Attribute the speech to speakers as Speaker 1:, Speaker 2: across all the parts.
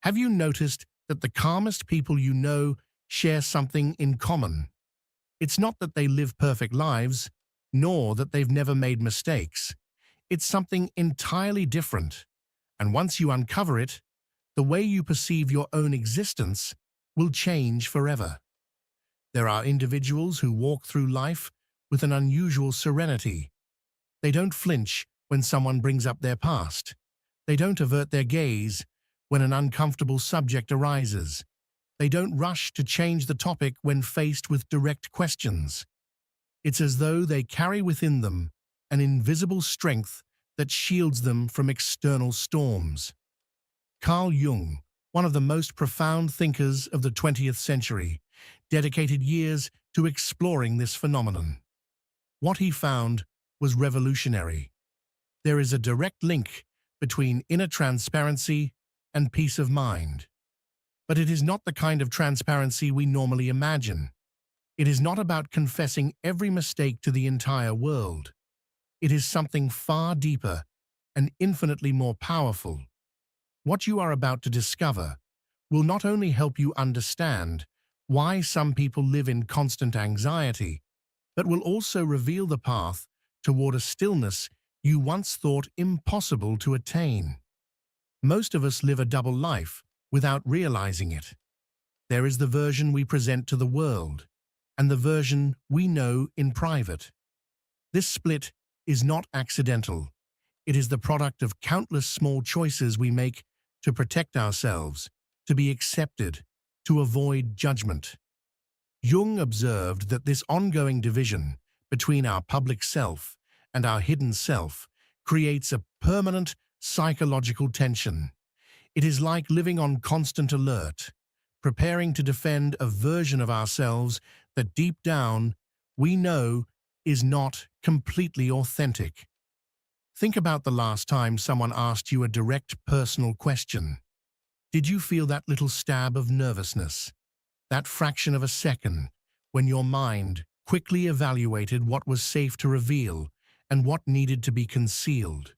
Speaker 1: Have you noticed that the calmest people you know share something in common? It's not that they live perfect lives, nor that they've never made mistakes. It's something entirely different. And once you uncover it, the way you perceive your own existence will change forever. There are individuals who walk through life with an unusual serenity. They don't flinch when someone brings up their past. They don't avert their gaze when an uncomfortable subject arises. They don't rush to change the topic when faced with direct questions. It's as though they carry within them an invisible strength that shields them from external storms. Carl Jung, one of the most profound thinkers of the 20th century, dedicated years to exploring this phenomenon. What he found was revolutionary. There is a direct link between inner transparency and peace of mind. But it is not the kind of transparency we normally imagine. It is not about confessing every mistake to the entire world. It is something far deeper and infinitely more powerful. What you are about to discover will not only help you understand why some people live in constant anxiety, but will also reveal the path toward a stillness you once thought impossible to attain. Most of us live a double life without realizing it. There is the version we present to the world, and the version we know in private. This split is not accidental. It is the product of countless small choices we make to protect ourselves, to be accepted, to avoid judgment. Jung observed that this ongoing division between our public self and our hidden self creates a permanent psychological tension. It is like living on constant alert, preparing to defend a version of ourselves that deep down we know is not completely authentic. Think about the last time someone asked you a direct personal question. Did you feel that little stab of nervousness, that fraction of a second when your mind quickly evaluated what was safe to reveal and what needed to be concealed?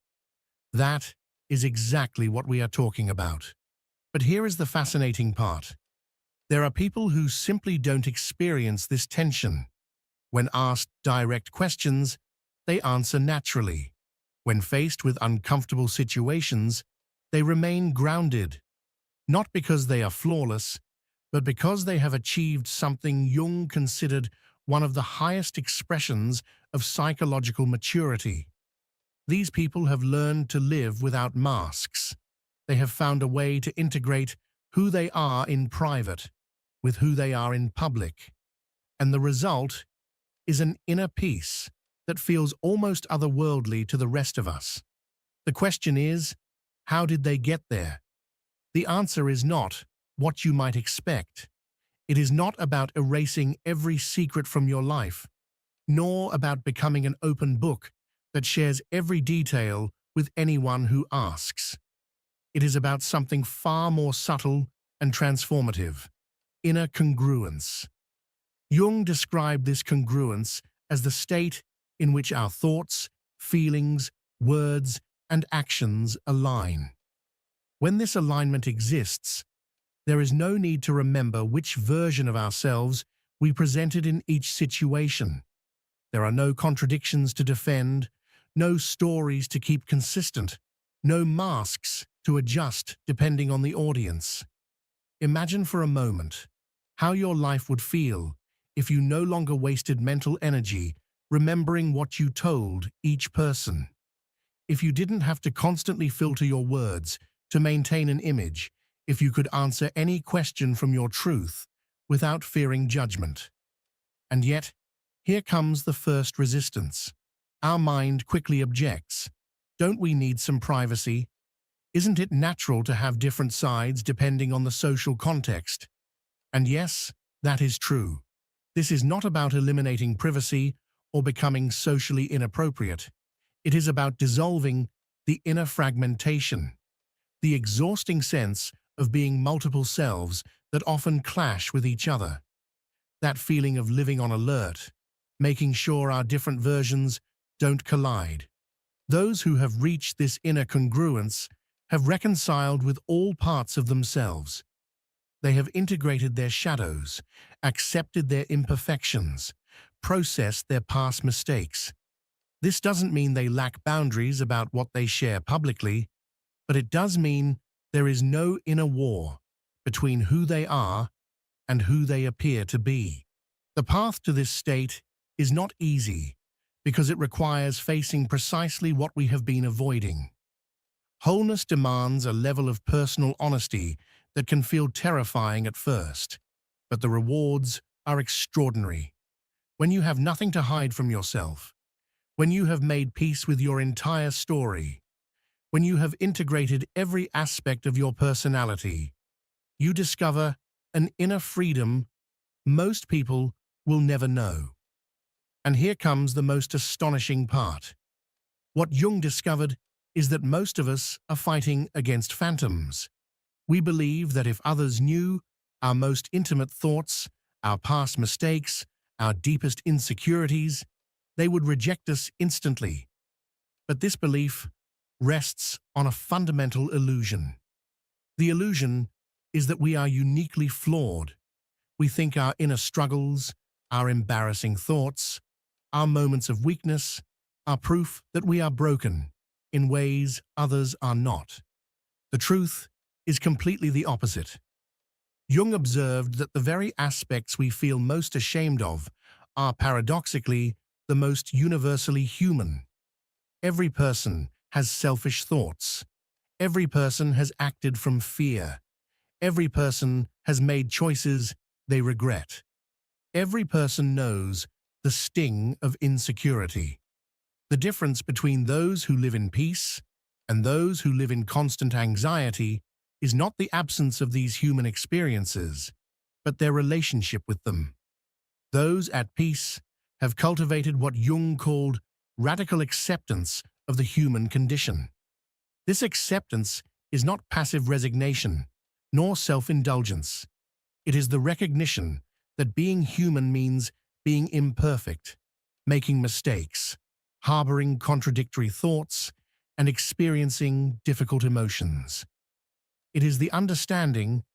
Speaker 1: That is exactly what we are talking about. But here is the fascinating part. There are people who simply don't experience this tension. When asked direct questions, they answer naturally. When faced with uncomfortable situations, they remain grounded, not because they are flawless, but because they have achieved something Jung considered one of the highest expressions of psychological maturity. These people have learned to live without masks. They have found a way to integrate who they are in private with who they are in public. And the result is an inner peace that feels almost otherworldly to the rest of us. The question is, how did they get there? The answer is not what you might expect. It is not about erasing every secret from your life, nor about becoming an open book that shares every detail with anyone who asks. It is about something far more subtle and transformative: inner congruence. Jung described this congruence as the state in which our thoughts, feelings, words, and actions align. When this alignment exists, there is no need to remember which version of ourselves we presented in each situation. There are no contradictions to defend, no stories to keep consistent, no masks to adjust depending on the audience. Imagine for a moment how your life would feel if you no longer wasted mental energy remembering what you told each person. If you didn't have to constantly filter your words to maintain an image, if you could answer any question from your truth without fearing judgment. And yet, here comes the first resistance. Our mind quickly objects. Don't we need some privacy? Isn't it natural to have different sides depending on the social context? And yes, that is true. This is not about eliminating privacy or becoming socially inappropriate. It is about dissolving the inner fragmentation, the exhausting sense of being multiple selves that often clash with each other. That feeling of living on alert, making sure our different versions don't collide. Those who have reached this inner congruence have reconciled with all parts of themselves. They have integrated their shadows, accepted their imperfections, processed their past mistakes. This doesn't mean they lack boundaries about what they share publicly, but it does mean there is no inner war between who they are and who they appear to be. The path to this state is not easy because it requires facing precisely what we have been avoiding. Wholeness demands a level of personal honesty that can feel terrifying at first, but the rewards are extraordinary. When you have nothing to hide from yourself, when you have made peace with your entire story, when you have integrated every aspect of your personality, you discover an inner freedom most people will never know. And here comes the most astonishing part. What Jung discovered is that most of us are fighting against phantoms. We believe that if others knew our most intimate thoughts, our past mistakes, our deepest insecurities, they would reject us instantly. But this belief rests on a fundamental illusion. The illusion is that we are uniquely flawed. We think our inner struggles, our embarrassing thoughts, our moments of weakness are proof that we are broken in ways others are not. The truth is completely the opposite. Jung observed that the very aspects we feel most ashamed of are paradoxically the most universally human. Every person has selfish thoughts. Every person has acted from fear. Every person has made choices they regret. Every person knows the sting of insecurity. The difference between those who live in peace and those who live in constant anxiety is not the absence of these human experiences, but their relationship with them. Those at peace have cultivated what Jung called radical acceptance of the human condition. This acceptance is not passive resignation, nor self-indulgence. It is the recognition that being human means being imperfect, making mistakes, harboring contradictory thoughts, and experiencing difficult emotions. It is the understanding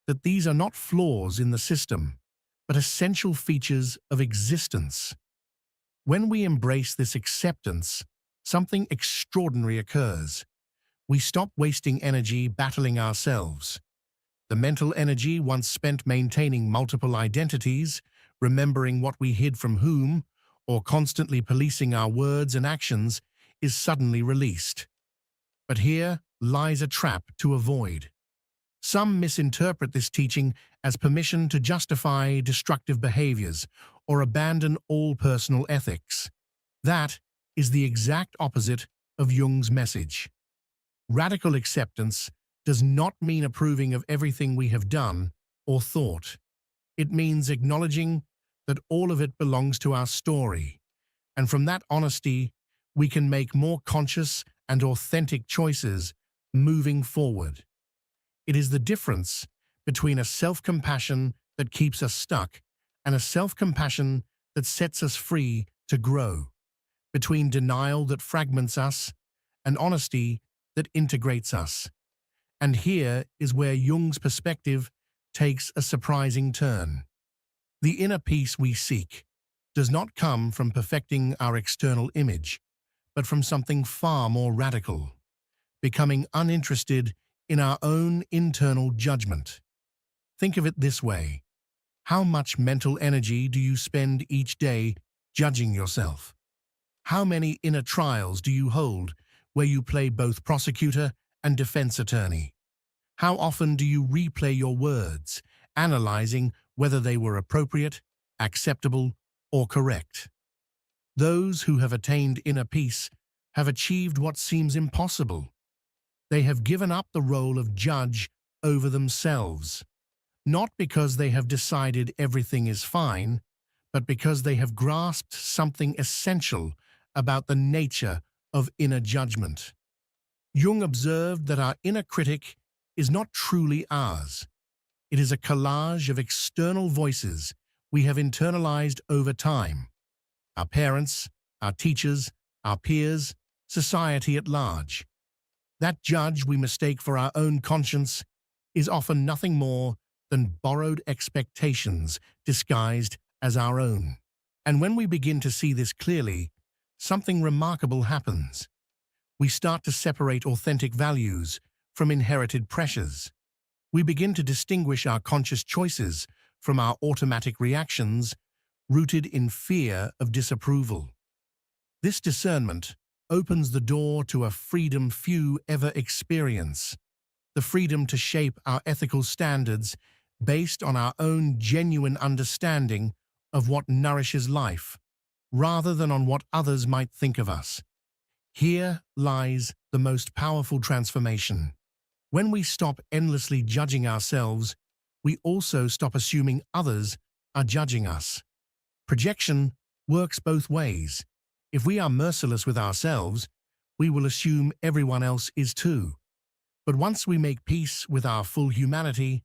Speaker 1: that these are not flaws in the system, but essential features of existence. When we embrace this acceptance, something extraordinary occurs. We stop wasting energy battling ourselves. The mental energy once spent maintaining multiple identities, remembering what we hid from whom, or constantly policing our words and actions, is suddenly released. But here lies a trap to avoid. Some misinterpret this teaching as permission to justify destructive behaviors or abandon all personal ethics. That is the exact opposite of Jung's message. Radical acceptance does not mean approving of everything we have done or thought. It means acknowledging that all of it belongs to our story, and from that honesty, we can make more conscious and authentic choices moving forward. It is the difference between a self-compassion that keeps us stuck and a self-compassion that sets us free to grow, between denial that fragments us and honesty that integrates us. And here is where Jung's perspective takes a surprising turn. The inner peace we seek does not come from perfecting our external image, but from something far more radical, becoming uninterested in our own internal judgment. Think of it this way. How much mental energy do you spend each day judging yourself? How many inner trials do you hold where you play both prosecutor and defense attorney? How often do you replay your words, analyzing whether they were appropriate, acceptable, or correct? Those who have attained inner peace have achieved what seems impossible. They have given up the role of judge over themselves, not because they have decided everything is fine, but because they have grasped something essential about the nature of inner judgment. Jung observed that our inner critic is not truly ours. It is a collage of external voices we have internalized over time. Our parents, our teachers, our peers, society at large. That judge we mistake for our own conscience is often nothing more than borrowed expectations disguised as our own. And when we begin to see this clearly, something remarkable happens. We start to separate authentic values from inherited pressures. We begin to distinguish our conscious choices from our automatic reactions rooted in fear of disapproval. This discernment opens the door to a freedom few ever experience, the freedom to shape our ethical standards based on our own genuine understanding of what nourishes life, rather than on what others might think of us. Here lies the most powerful transformation. When we stop endlessly judging ourselves, we also stop assuming others are judging us. Projection works both ways. If we are merciless with ourselves, we will assume everyone else is too. But once we make peace with our full humanity,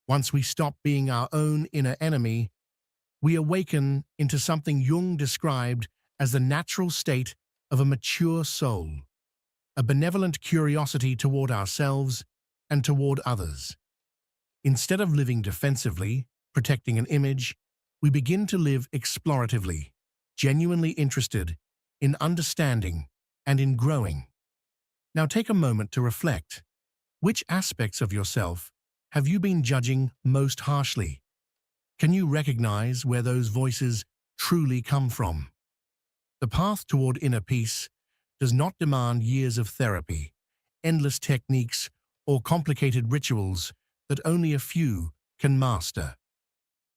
Speaker 1: once we stop being our own inner enemy, we awaken into something Jung described as the natural state of a mature soul, a benevolent curiosity toward ourselves and toward others. Instead of living defensively, protecting an image, we begin to live exploratively, genuinely interested in understanding and in growing. Now take a moment to reflect. Which aspects of yourself have you been judging most harshly? Can you recognize where those voices truly come from? The path toward inner peace does not demand years of therapy, endless techniques, or complicated rituals that only a few can master.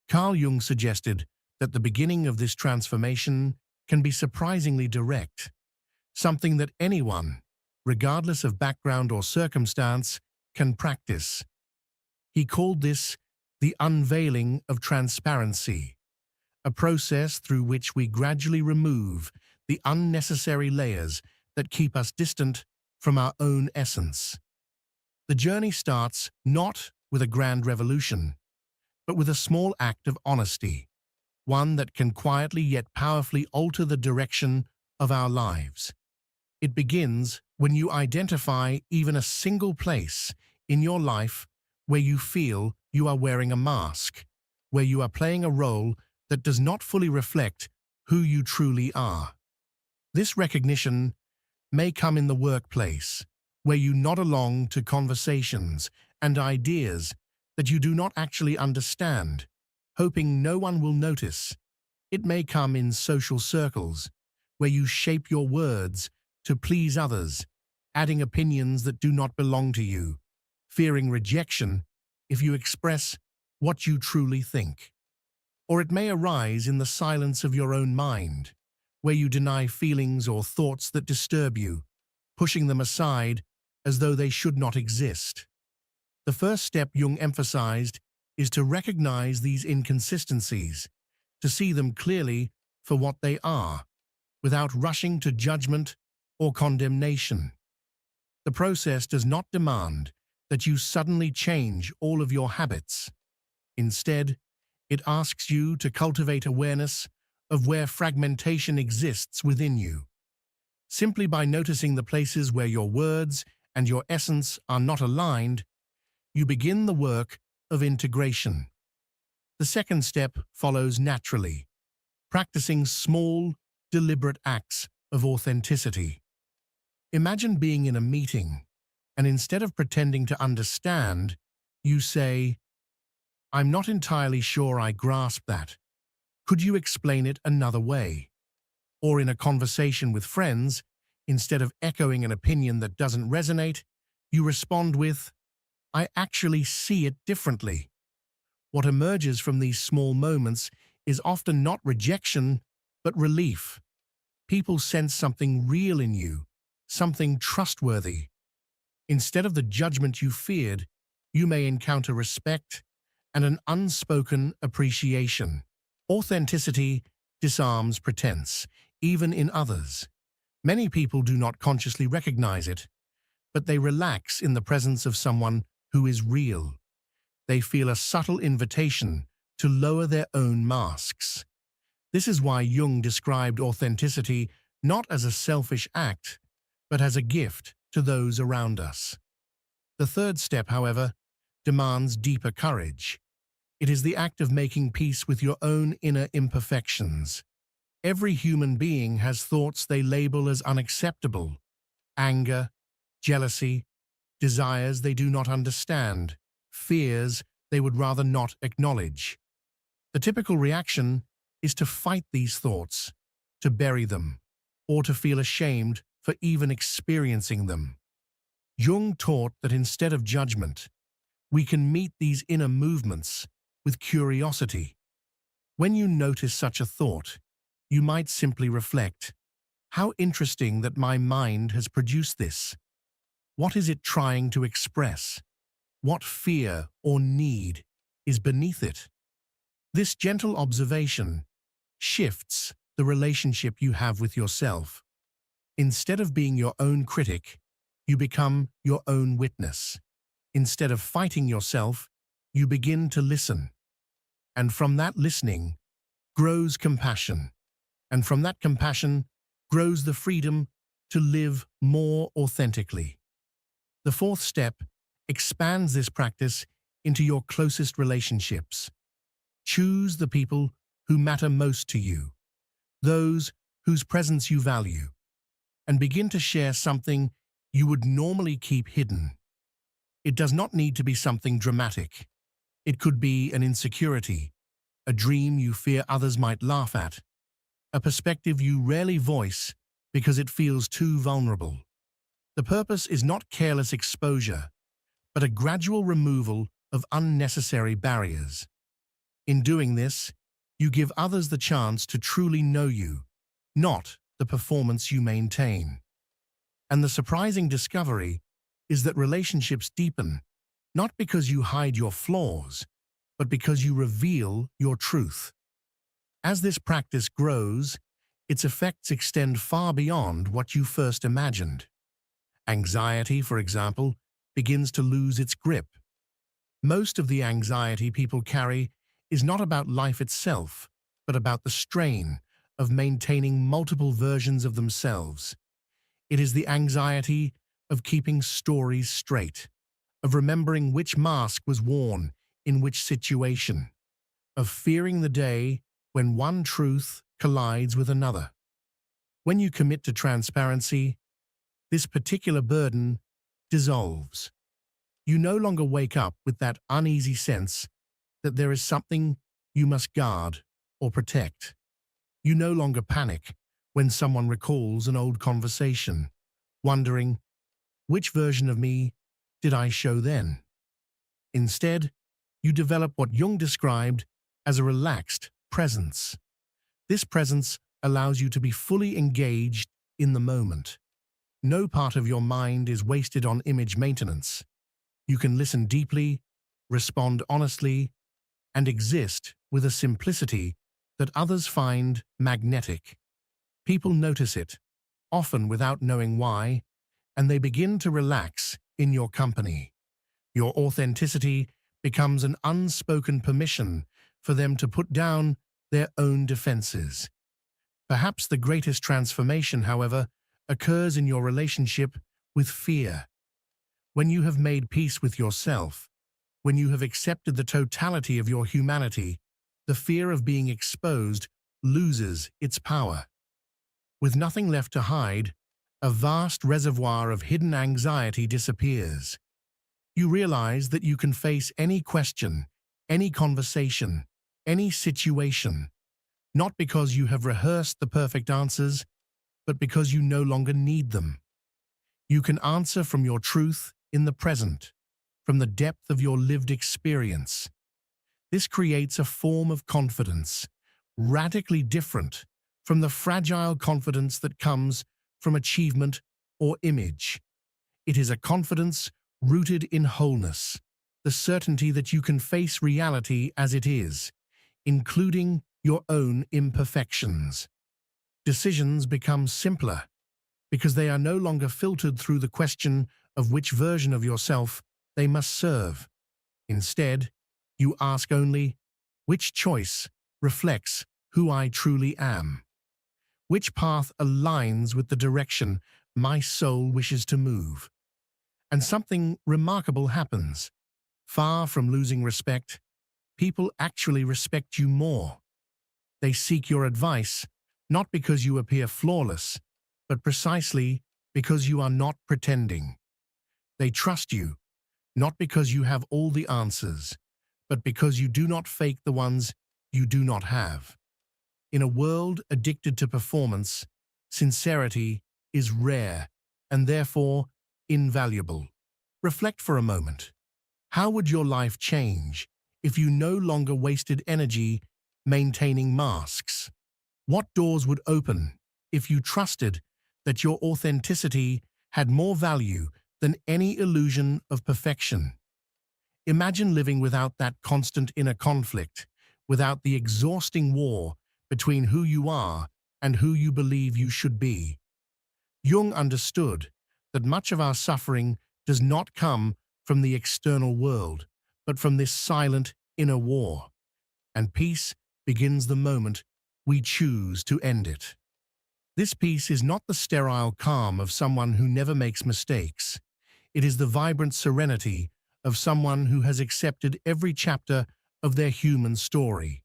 Speaker 1: Carl Jung suggested that the beginning of this transformation can be surprisingly direct, something that anyone, regardless of background or circumstance, can practice. He called this the unveiling of transparency, a process through which we gradually remove the unnecessary layers that keep us distant from our own essence. The journey starts not with a grand revolution, but with a small act of honesty, one that can quietly yet powerfully alter the direction of our lives. It begins when you identify even a single place in your life where you feel you are wearing a mask, where you are playing a role that does not fully reflect who you truly are. This recognition may come in the workplace, where you nod along to conversations and ideas that you do not actually understand, hoping no one will notice. It may come in social circles, where you shape your words to please others, adding opinions that do not belong to you, fearing rejection if you express what you truly think. Or it may arise in the silence of your own mind, where you deny feelings or thoughts that disturb you, pushing them aside as though they should not exist. The first step Jung emphasized is to recognize these inconsistencies, to see them clearly for what they are, without rushing to judgment or condemnation. The process does not demand that you suddenly change all of your habits. Instead, it asks you to cultivate awareness of where fragmentation exists within you. Simply by noticing the places where your words and your essence are not aligned, you begin the work of integration. The second step follows naturally, practicing small, deliberate acts of authenticity. Imagine being in a meeting, and instead of pretending to understand, you say, "I'm not entirely sure I grasp that. Could you explain it another way?" Or in a conversation with friends, instead of echoing an opinion that doesn't resonate, you respond with, "I actually see it differently." What emerges from these small moments is often not rejection, but relief. People sense something real in you, something trustworthy. Instead of the judgment you feared, you may encounter respect and an unspoken appreciation. Authenticity disarms pretense, even in others. Many people do not consciously recognize it, but they relax in the presence of someone who is real. They feel a subtle invitation to lower their own masks. This is why Jung described authenticity not as a selfish act, but as a gift, to those around us. The third step, however, demands deeper courage. It is the act of making peace with your own inner imperfections. Every human being has thoughts they label as unacceptable: anger, jealousy, desires they do not understand, fears they would rather not acknowledge. The typical reaction is to fight these thoughts, to bury them, or to feel ashamed for even experiencing them. Jung taught that instead of judgment, we can meet these inner movements with curiosity. When you notice such a thought, you might simply reflect, "How interesting that my mind has produced this. What is it trying to express? What fear or need is beneath it?" This gentle observation shifts the relationship you have with yourself. Instead of being your own critic, you become your own witness. Instead of fighting yourself, you begin to listen. And from that listening grows compassion. And from that compassion grows the freedom to live more authentically. The fourth step expands this practice into your closest relationships. Choose the people who matter most to you, those whose presence you value, and begin to share something you would normally keep hidden. It does not need to be something dramatic. It could be an insecurity, a dream you fear others might laugh at, a perspective you rarely voice because it feels too vulnerable. The purpose is not careless exposure, but a gradual removal of unnecessary barriers. In doing this, you give others the chance to truly know you, not the performance you maintain. And the surprising discovery is that relationships deepen, not because you hide your flaws, but because you reveal your truth. As this practice grows, its effects extend far beyond what you first imagined. Anxiety, for example, begins to lose its grip. Most of the anxiety people carry is not about life itself, but about the strain of maintaining multiple versions of themselves. It is the anxiety of keeping stories straight, of remembering which mask was worn in which situation, of fearing the day when one truth collides with another. When you commit to transparency, this particular burden dissolves. You no longer wake up with that uneasy sense that there is something you must guard or protect. You no longer panic when someone recalls an old conversation, wondering, which version of me did I show then? Instead, you develop what Jung described as a relaxed presence. This presence allows you to be fully engaged in the moment. No part of your mind is wasted on image maintenance. You can listen deeply, respond honestly, and exist with a simplicity that others find magnetic. People notice it, often without knowing why, and they begin to relax in your company. Your authenticity becomes an unspoken permission for them to put down their own defenses. Perhaps the greatest transformation, however, occurs in your relationship with fear. When you have made peace with yourself, when you have accepted the totality of your humanity, the fear of being exposed loses its power. With nothing left to hide, a vast reservoir of hidden anxiety disappears. You realize that you can face any question, any conversation, any situation, not because you have rehearsed the perfect answers, but because you no longer need them. You can answer from your truth in the present, from the depth of your lived experience. This creates a form of confidence, radically different from the fragile confidence that comes from achievement or image. It is a confidence rooted in wholeness, the certainty that you can face reality as it is, including your own imperfections. Decisions become simpler because they are no longer filtered through the question of which version of yourself they must serve. Instead, you ask only, which choice reflects who I truly am? Which path aligns with the direction my soul wishes to move. And something remarkable happens. Far from losing respect, people actually respect you more. They seek your advice, not because you appear flawless, but precisely because you are not pretending. They trust you, not because you have all the answers, but because you do not fake the ones you do not have. In a world addicted to performance, sincerity is rare and therefore invaluable. Reflect for a moment. How would your life change if you no longer wasted energy maintaining masks? What doors would open if you trusted that your authenticity had more value than any illusion of perfection? Imagine living without that constant inner conflict, without the exhausting war between who you are and who you believe you should be. Jung understood that much of our suffering does not come from the external world, but from this silent inner war. And peace begins the moment we choose to end it. This peace is not the sterile calm of someone who never makes mistakes. It is the vibrant serenity of someone who has accepted every chapter of their human story.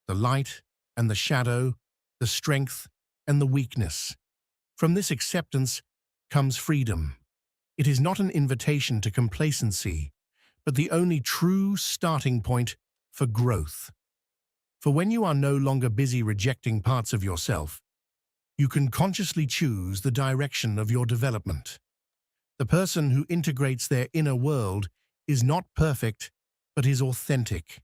Speaker 1: The light and the shadow, the strength and the weakness. From this acceptance comes freedom. It is not an invitation to complacency, but the only true starting point for growth. For when you are no longer busy rejecting parts of yourself, you can consciously choose the direction of your development. The person who integrates their inner world is not perfect, but is authentic.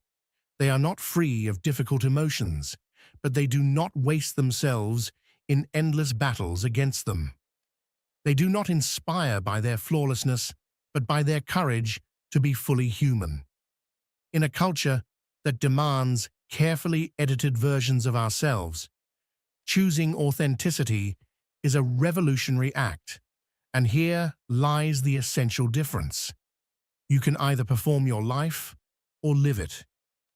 Speaker 1: They are not free of difficult emotions, but they do not waste themselves in endless battles against them. They do not inspire by their flawlessness, but by their courage to be fully human. In a culture that demands carefully edited versions of ourselves, choosing authenticity is a revolutionary act, and here lies the essential difference. You can either perform your life or live it.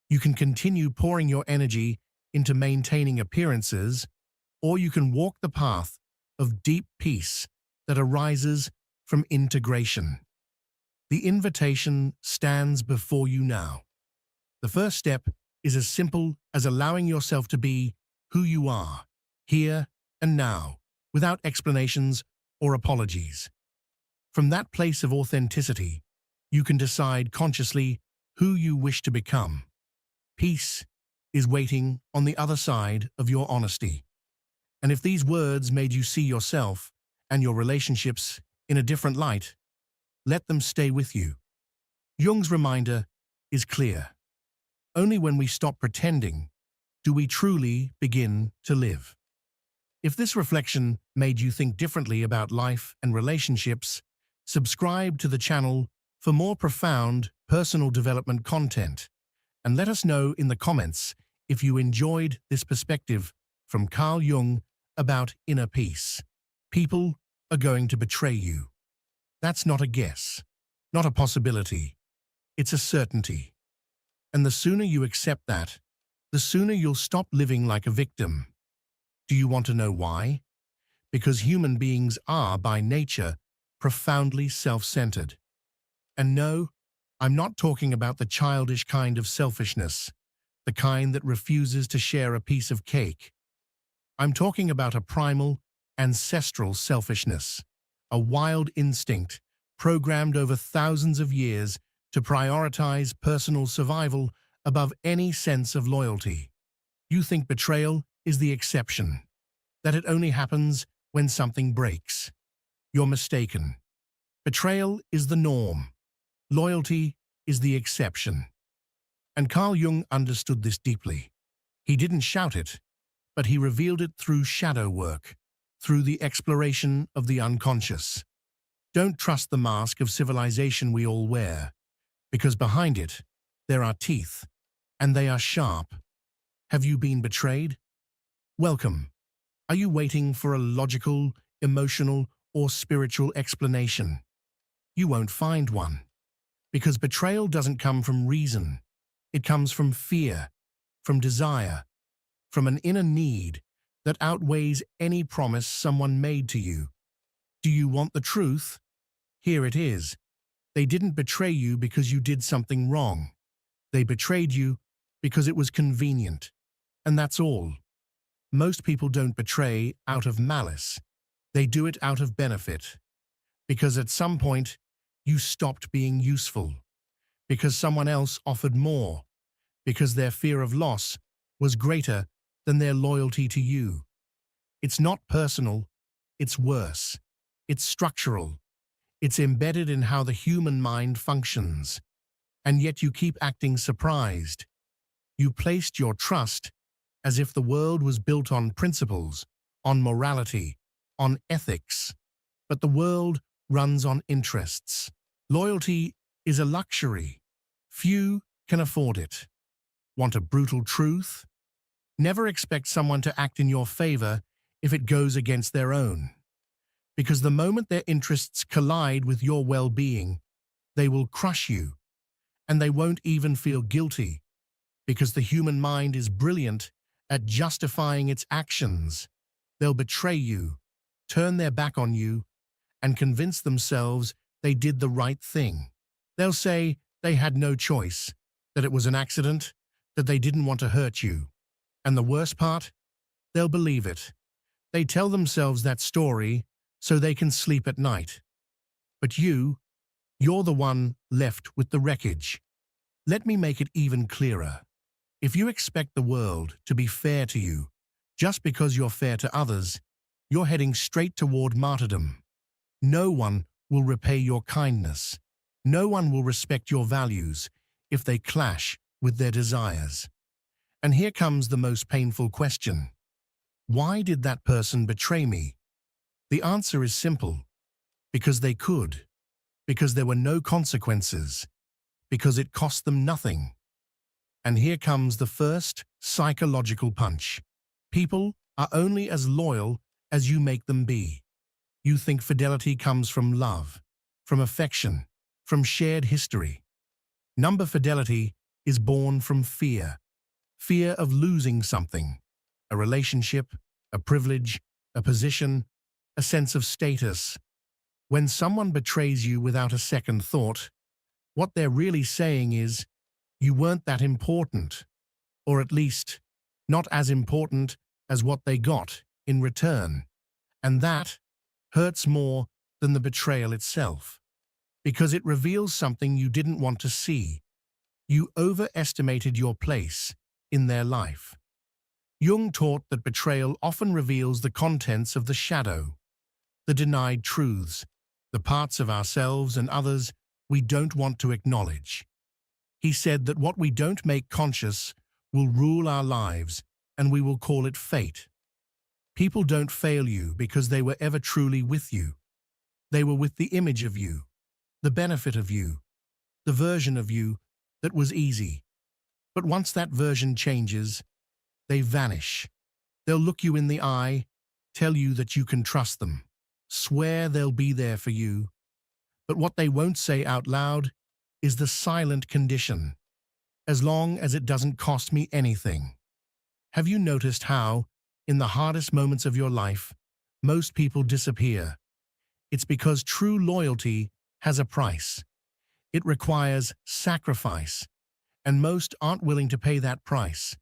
Speaker 1: You can continue pouring your energy into maintaining appearances, or you can walk the path of deep peace that arises from integration. The invitation stands before you now. The first step is as simple as allowing yourself to be who you are, here and now, without explanations or apologies. From that place of authenticity, you can decide consciously who you wish to become. Peace is waiting on the other side of your honesty. And if these words made you see yourself and your relationships in a different light, let them stay with you. Jung's reminder is clear. Only when we stop pretending do we truly begin to live. If this reflection made you think differently about life and relationships, subscribe to the channel for more profound personal development content, and let us know in the comments if you enjoyed this perspective from Carl Jung about inner peace. People are going to betray you. That's not a guess, not a possibility. It's a certainty. And the sooner you accept that, the sooner you'll stop living like a victim. Do you want to know why? Because human beings are, by nature, profoundly self-centered. And no, I'm not talking about the childish kind of selfishness, the kind that refuses to share a piece of cake. I'm talking about a primal, ancestral selfishness, a wild instinct programmed over thousands of years to prioritize personal survival above any sense of loyalty. You think betrayal is the exception, that it only happens when something breaks. You're mistaken. Betrayal is the norm. Loyalty is the exception. And Carl Jung understood this deeply. He didn't shout it, but he revealed it through shadow work, through the exploration of the unconscious. Don't trust the mask of civilization we all wear, because behind it, there are teeth, and they are sharp. Have you been betrayed? Welcome. Are you waiting for a logical, emotional, or spiritual explanation? You won't find one. Because betrayal doesn't come from reason. It comes from fear, from desire, from an inner need that outweighs any promise someone made to you. Do you want the truth? Here it is. They didn't betray you because you did something wrong. They betrayed you because it was convenient. And that's all. Most people don't betray out of malice. They do it out of benefit. Because at some point, you stopped being useful. Because someone else offered more. Because their fear of loss was greater than their loyalty to you. It's not personal, it's worse. It's structural. It's embedded in how the human mind functions. And yet you keep acting surprised. You placed your trust as if the world was built on principles, on morality, on ethics. But the world runs on interests. Loyalty is a luxury. Few can afford it. Want a brutal truth? Never expect someone to act in your favor if it goes against their own. Because the moment their interests collide with your well-being, they will crush you, and they won't even feel guilty, because the human mind is brilliant at justifying its actions. They'll betray you, turn their back on you, and convince themselves they did the right thing. They'll say they had no choice, that it was an accident, that they didn't want to hurt you. And the worst part? They'll believe it. They tell themselves that story so they can sleep at night. But you're the one left with the wreckage. Let me make it even clearer. If you expect the world to be fair to you, just because you're fair to others, you're heading straight toward martyrdom. No one will repay your kindness. No one will respect your values if they clash with their desires. And here comes the most painful question. Why did that person betray me? The answer is simple. Because they could. Because there were no consequences. Because it cost them nothing. And here comes the first psychological punch. People are only as loyal as you make them be. You think fidelity comes from love, from affection, from shared history. Number fidelity is born from fear. Fear of losing something. A relationship, a privilege, a position, a sense of status. When someone betrays you without a second thought, what they're really saying is, you weren't that important, or at least not as important as what they got in return. And that hurts more than the betrayal itself, because it reveals something you didn't want to see. You overestimated your place in their life. Jung taught that betrayal often reveals the contents of the shadow, the denied truths, the parts of ourselves and others we don't want to acknowledge. He said that what we don't make conscious will rule our lives, and we will call it fate. People don't fail you because they were ever truly with you. They were with the image of you, the benefit of you, the version of you that was easy. But once that version changes, they vanish. They'll look you in the eye, tell you that you can trust them, swear they'll be there for you. But what they won't say out loud is the silent condition. As long as it doesn't cost me anything. Have you noticed how, in the hardest moments of your life, most people disappear? It's because true loyalty has a price. It requires sacrifice, and most aren't willing to pay that price.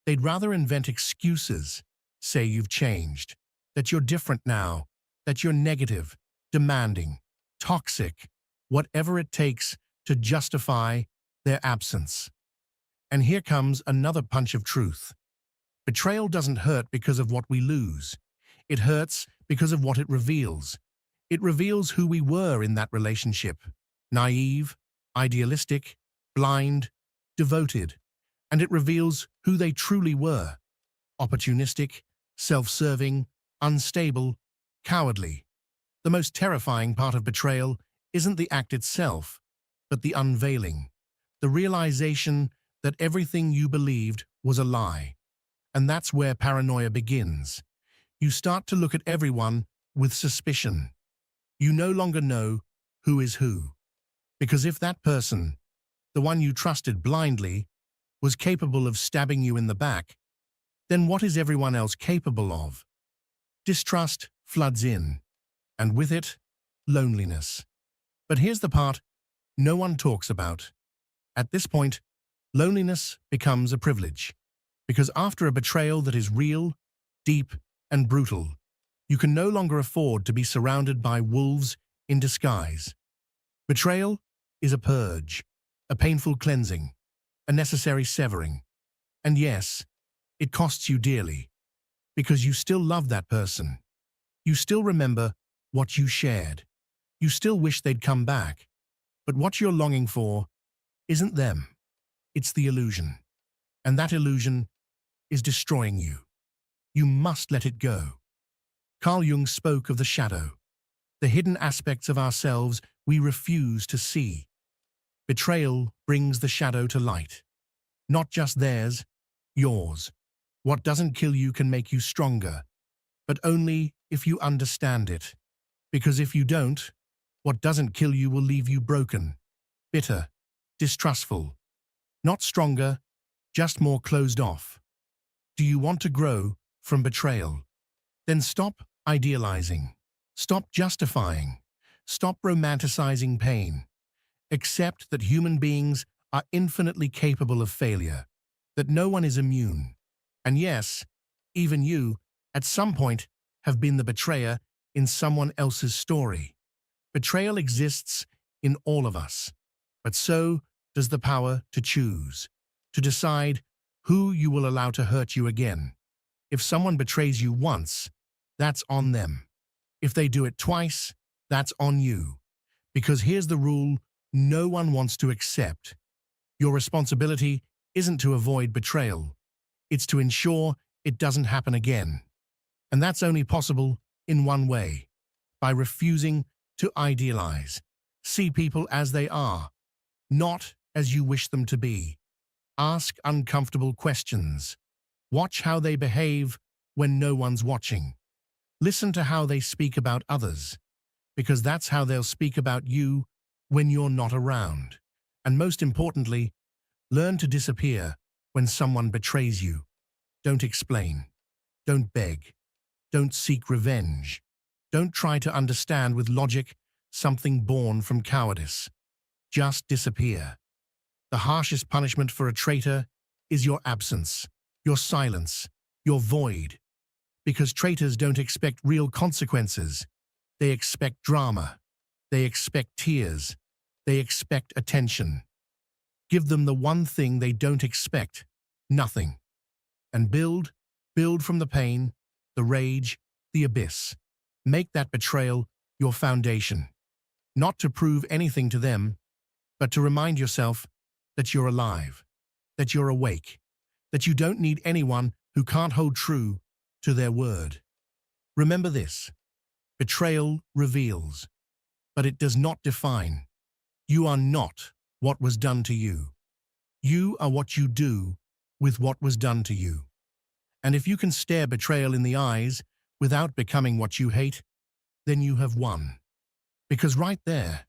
Speaker 1: They'd rather invent excuses, say you've changed, that you're different now, that you're negative, demanding, toxic, whatever it takes to justify their absence. And here comes another punch of truth. Betrayal doesn't hurt because of what we lose. It hurts because of what it reveals. It reveals who we were in that relationship. Naive, idealistic, blind, devoted. And it reveals who they truly were. Opportunistic, self-serving, unstable, cowardly. The most terrifying part of betrayal isn't the act itself, but the unveiling. The realization that everything you believed was a lie. And that's where paranoia begins. You start to look at everyone with suspicion. You no longer know who is who. Because if that person, the one you trusted blindly, was capable of stabbing you in the back, then what is everyone else capable of? Distrust floods in. and with it, loneliness. But here's the part no one talks about. At this point, loneliness becomes a privilege, because after a betrayal that is real, deep, and brutal, you can no longer afford to be surrounded by wolves in disguise. Betrayal is a purge, a painful cleansing, a necessary severing. And yes, it costs you dearly, because you still love that person. You still remember what you shared. You still wish they'd come back. But what you're longing for isn't them. It's the illusion. And that illusion is destroying you. You must let it go. Carl Jung spoke of the shadow, the hidden aspects of ourselves we refuse to see. Betrayal brings the shadow to light. Not just theirs, yours. What doesn't kill you can make you stronger, but only if you understand it. Because if you don't, what doesn't kill you will leave you broken, bitter, distrustful. Not stronger, just more closed off. Do you want to grow from betrayal? Then stop idealizing. Stop justifying. Stop romanticizing pain. Accept that human beings are infinitely capable of failure, that no one is immune. And yes, even you, at some point, have been the betrayer in someone else's story. Betrayal exists in all of us, but so does the power to choose, to decide who you will allow to hurt you again. If someone betrays you once, that's on them. If they do it twice, that's on you. Because here's the rule no one wants to accept. Your responsibility isn't to avoid betrayal. It's to ensure it doesn't happen again. And that's only possible in one way, by refusing to idealize. See people as they are, not as you wish them to be. Ask uncomfortable questions. Watch how they behave when no one's watching. Listen to how they speak about others, because that's how they'll speak about you when you're not around. And most importantly, learn to disappear when someone betrays you. Don't explain. Don't beg. Don't seek revenge. Don't try to understand with logic something born from cowardice. Just disappear. The harshest punishment for a traitor is your absence, your silence, your void. Because traitors don't expect real consequences. They expect drama. They expect tears. They expect attention. Give them the one thing they don't expect, nothing. And build from the pain, the rage, the abyss. Make that betrayal your foundation. Not to prove anything to them, but to remind yourself that you're alive, that you're awake, that you don't need anyone who can't hold true to their word. Remember this: betrayal reveals, but it does not define. You are not what was done to you. You are what you do with what was done to you. And if you can stare betrayal in the eyes without becoming what you hate, then you have won. Because right there,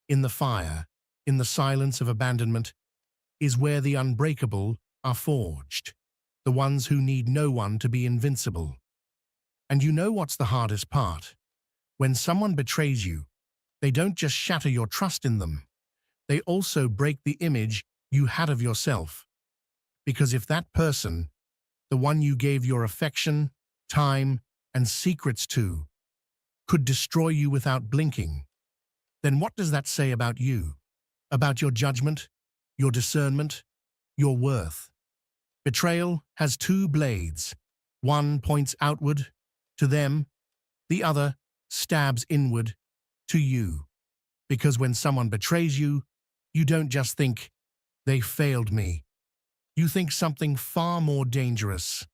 Speaker 1: in the fire, in the silence of abandonment, is where the unbreakable are forged, the ones who need no one to be invincible. And you know what's the hardest part? When someone betrays you, they don't just shatter your trust in them. They also break the image you had of yourself. Because if that person, the one you gave your affection, time, and secrets to, could destroy you without blinking, then what does that say about you? About your judgment, your discernment, your worth? Betrayal has two blades. One points outward, to them. The other stabs inward, to you. Because when someone betrays you, you don't just think, they failed me. You think something far more dangerous.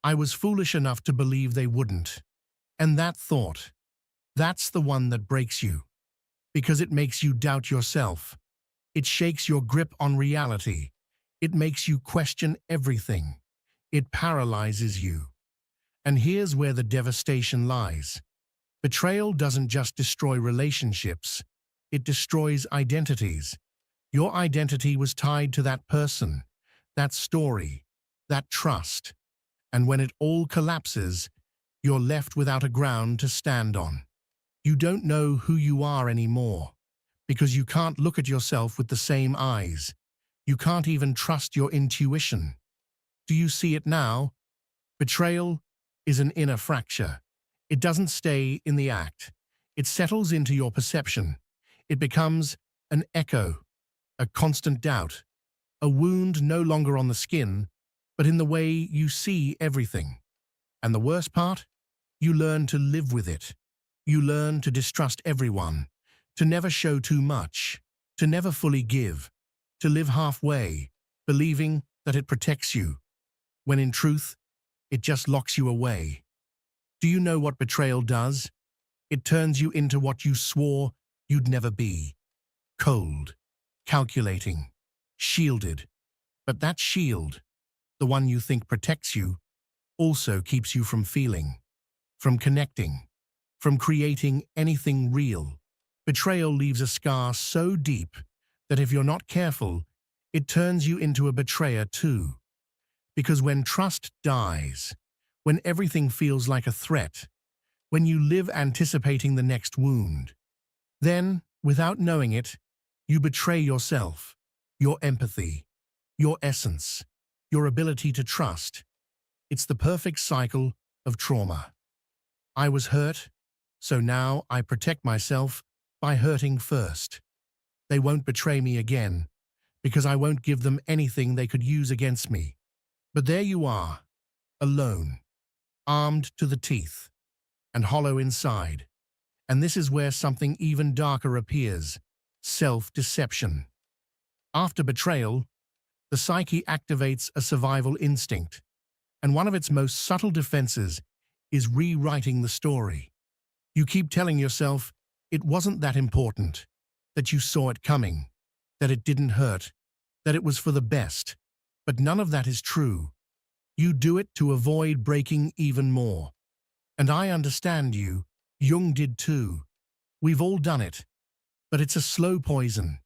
Speaker 1: I was foolish enough to believe they wouldn't. And that thought, that's the one that breaks you. Because it makes you doubt yourself. It shakes your grip on reality. It makes you question everything. It paralyzes you. And here's where the devastation lies. Betrayal doesn't just destroy relationships. It destroys identities. Your identity was tied to that person, that story, that trust. And when it all collapses, you're left without a ground to stand on. You don't know who you are anymore because you can't look at yourself with the same eyes. You can't even trust your intuition. Do you see it now? Betrayal is an inner fracture. It doesn't stay in the act. It settles into your perception. It becomes an echo, a constant doubt, a wound no longer on the skin, but in the way you see everything. And the worst part? You learn to live with it. You learn to distrust everyone, to never show too much, to never fully give, to live halfway, believing that it protects you, when in truth, it just locks you away. Do you know what betrayal does? It turns you into what you swore you'd never be. Cold, calculating, shielded. But that shield, the one you think protects you, also keeps you from feeling, from connecting, from creating anything real. Betrayal leaves a scar so deep that if you're not careful, it turns you into a betrayer too. Because when trust dies, when everything feels like a threat, when you live anticipating the next wound, then, without knowing it, you betray yourself, your empathy, your essence, your ability to trust. It's the perfect cycle of trauma. I was hurt, so now I protect myself by hurting first. They won't betray me again, because I won't give them anything they could use against me. But there you are, alone, armed to the teeth, and hollow inside. And this is where something even darker appears: self-deception. After betrayal, the psyche activates a survival instinct, and one of its most subtle defenses is rewriting the story. You keep telling yourself it wasn't that important, that you saw it coming, that it didn't hurt, that it was for the best. But none of that is true. You do it to avoid breaking even more. And I understand you. Jung did too. We've all done it. But it's a slow poison.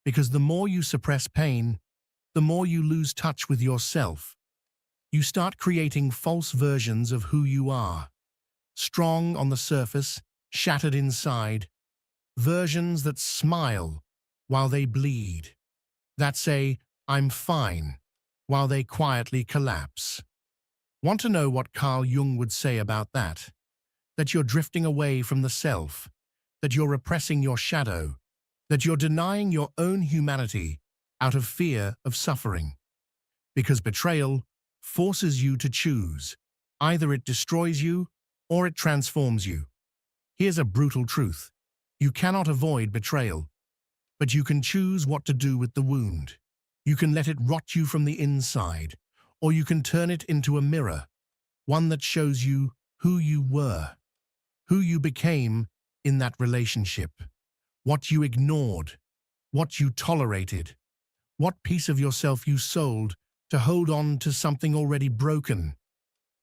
Speaker 1: Because the more you suppress pain, the more you lose touch with yourself. You start creating false versions of who you are. Strong on the surface, shattered inside. Versions that smile while they bleed. That say, "I'm fine," while they quietly collapse. Want to know what Carl Jung would say about that? That you're drifting away from the self, that you're repressing your shadow, that you're denying your own humanity out of fear of suffering. Because betrayal forces you to choose. Either it destroys you or it transforms you. Here's a brutal truth. You cannot avoid betrayal, but you can choose what to do with the wound. You can let it rot you from the inside, or you can turn it into a mirror, one that shows you who you were, who you became in that relationship, what you ignored, what you tolerated, what piece of yourself you sold to hold on to something already broken.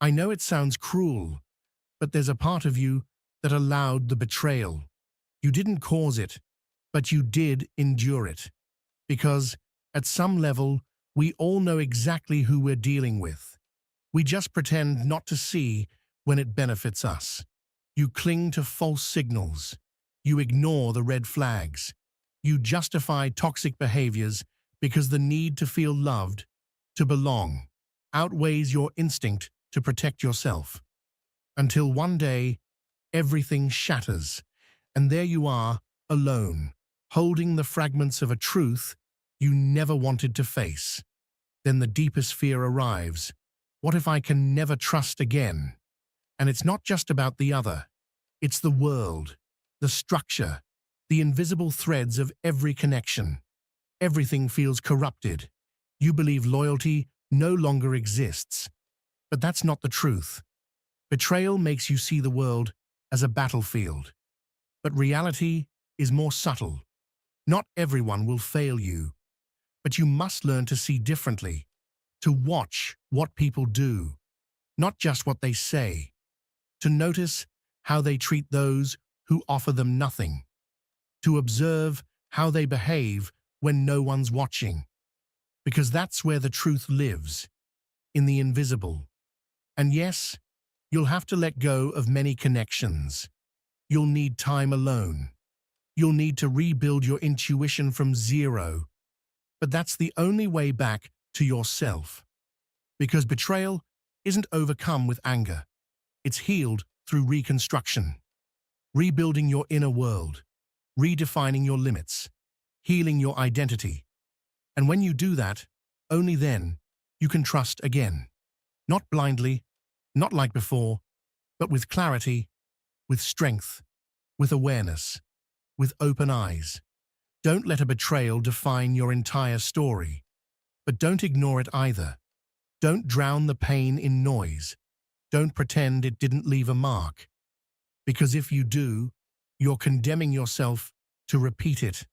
Speaker 1: I know it sounds cruel, but there's a part of you that allowed the betrayal. You didn't cause it, but you did endure it. Because, at some level, we all know exactly who we're dealing with. We just pretend not to see when it benefits us. You cling to false signals. You ignore the red flags. You justify toxic behaviors because the need to feel loved, to belong, outweighs your instinct to protect yourself. Until one day, everything shatters, and there you are, alone, holding the fragments of a truth you never wanted to face. Then the deepest fear arrives. What if I can never trust again? And it's not just about the other. It's the world, the structure, the invisible threads of every connection. Everything feels corrupted. You believe loyalty no longer exists. But that's not the truth. Betrayal makes you see the world as a battlefield. But reality is more subtle. Not everyone will fail you. But you must learn to see differently, to watch what people do, not just what they say, to notice how they treat those who offer them nothing, to observe how they behave when no one's watching. Because that's where the truth lives, in the invisible. And yes, you'll have to let go of many connections. you'll need time alone. You'll need to rebuild your intuition from zero. But that's the only way back to yourself. Because betrayal isn't overcome with anger. It's healed through reconstruction. Rebuilding your inner world. Redefining your limits. Healing your identity. And when you do that, only then, you can trust again. Not blindly, not like before, but with clarity, with strength, with awareness, with open eyes. Don't let a betrayal define your entire story. But don't ignore it either. Don't drown the pain in noise. Don't pretend it didn't leave a mark. Because if you do, you're condemning yourself to repeat it.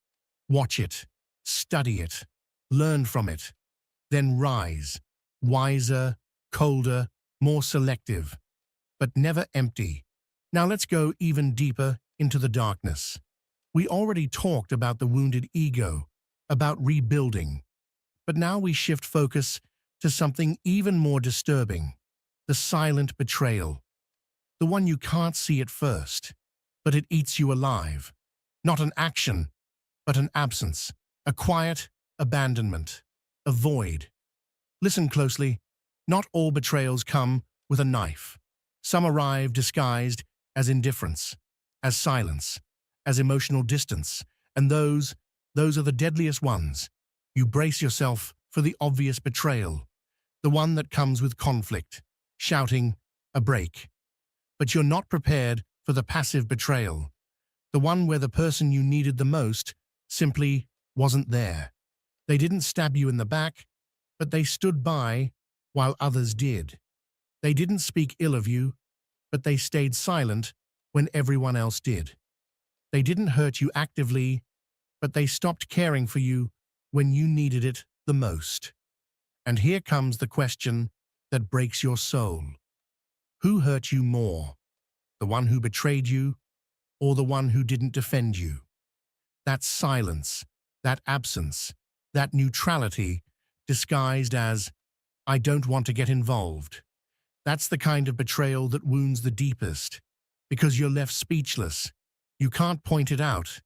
Speaker 1: Watch it, study it, learn from it, then rise, wiser, colder, more selective, but never empty. Now let's go even deeper into the darkness. We already talked about the wounded ego, about rebuilding, but now we shift focus to something even more disturbing, the silent betrayal, the one you can't see at first, but it eats you alive. Not an action, but an absence, a quiet abandonment, a void. Listen closely. Not all betrayals come with a knife. Some arrive disguised as indifference, as silence, as emotional distance, and those are the deadliest ones. You brace yourself for the obvious betrayal, the one that comes with conflict, shouting, a break. But you're not prepared for the passive betrayal, the one where the person you needed the most simply wasn't there. They didn't stab you in the back, but they stood by while others did. They didn't speak ill of you, but they stayed silent when everyone else did. They didn't hurt you actively, but they stopped caring for you when you needed it the most. And here comes the question that breaks your soul. Who hurt you more? The one who betrayed you, or the one who didn't defend you? That silence, that absence, that neutrality disguised as, I don't want to get involved. That's the kind of betrayal that wounds the deepest, because you're left speechless. You can't point it out.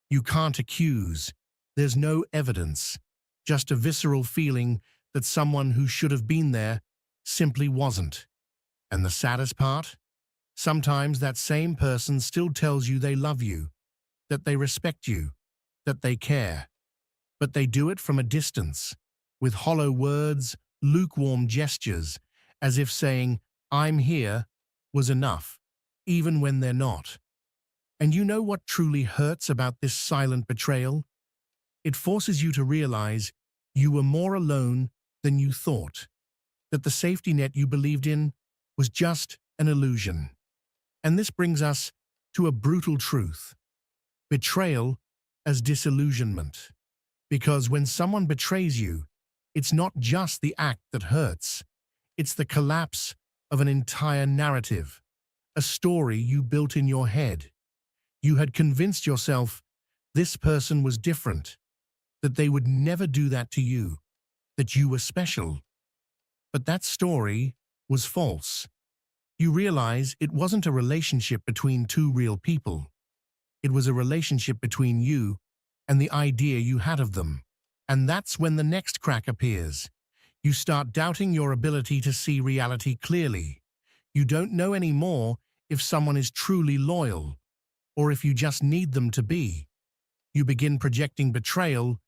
Speaker 1: You can't accuse. There's no evidence, just a visceral feeling that someone who should have been there simply wasn't. And the saddest part? Sometimes that same person still tells you they love you, that they respect you, that they care. But they do it from a distance, with hollow words, lukewarm gestures, as if saying, I'm here, was enough, even when they're not. And you know what truly hurts about this silent betrayal? It forces you to realize you were more alone than you thought, that the safety net you believed in was just an illusion. And this brings us to a brutal truth. Betrayal as disillusionment. Because when someone betrays you, it's not just the act that hurts. It's the collapse of an entire narrative, a story you built in your head. You had convinced yourself this person was different, that they would never do that to you, that you were special. But that story was false. You realize it wasn't a relationship between two real people. It was a relationship between you and the idea you had of them. And that's when the next crack appears. You start doubting your ability to see reality clearly. You don't know anymore if someone is truly loyal, or if you just need them to be. You begin projecting betrayal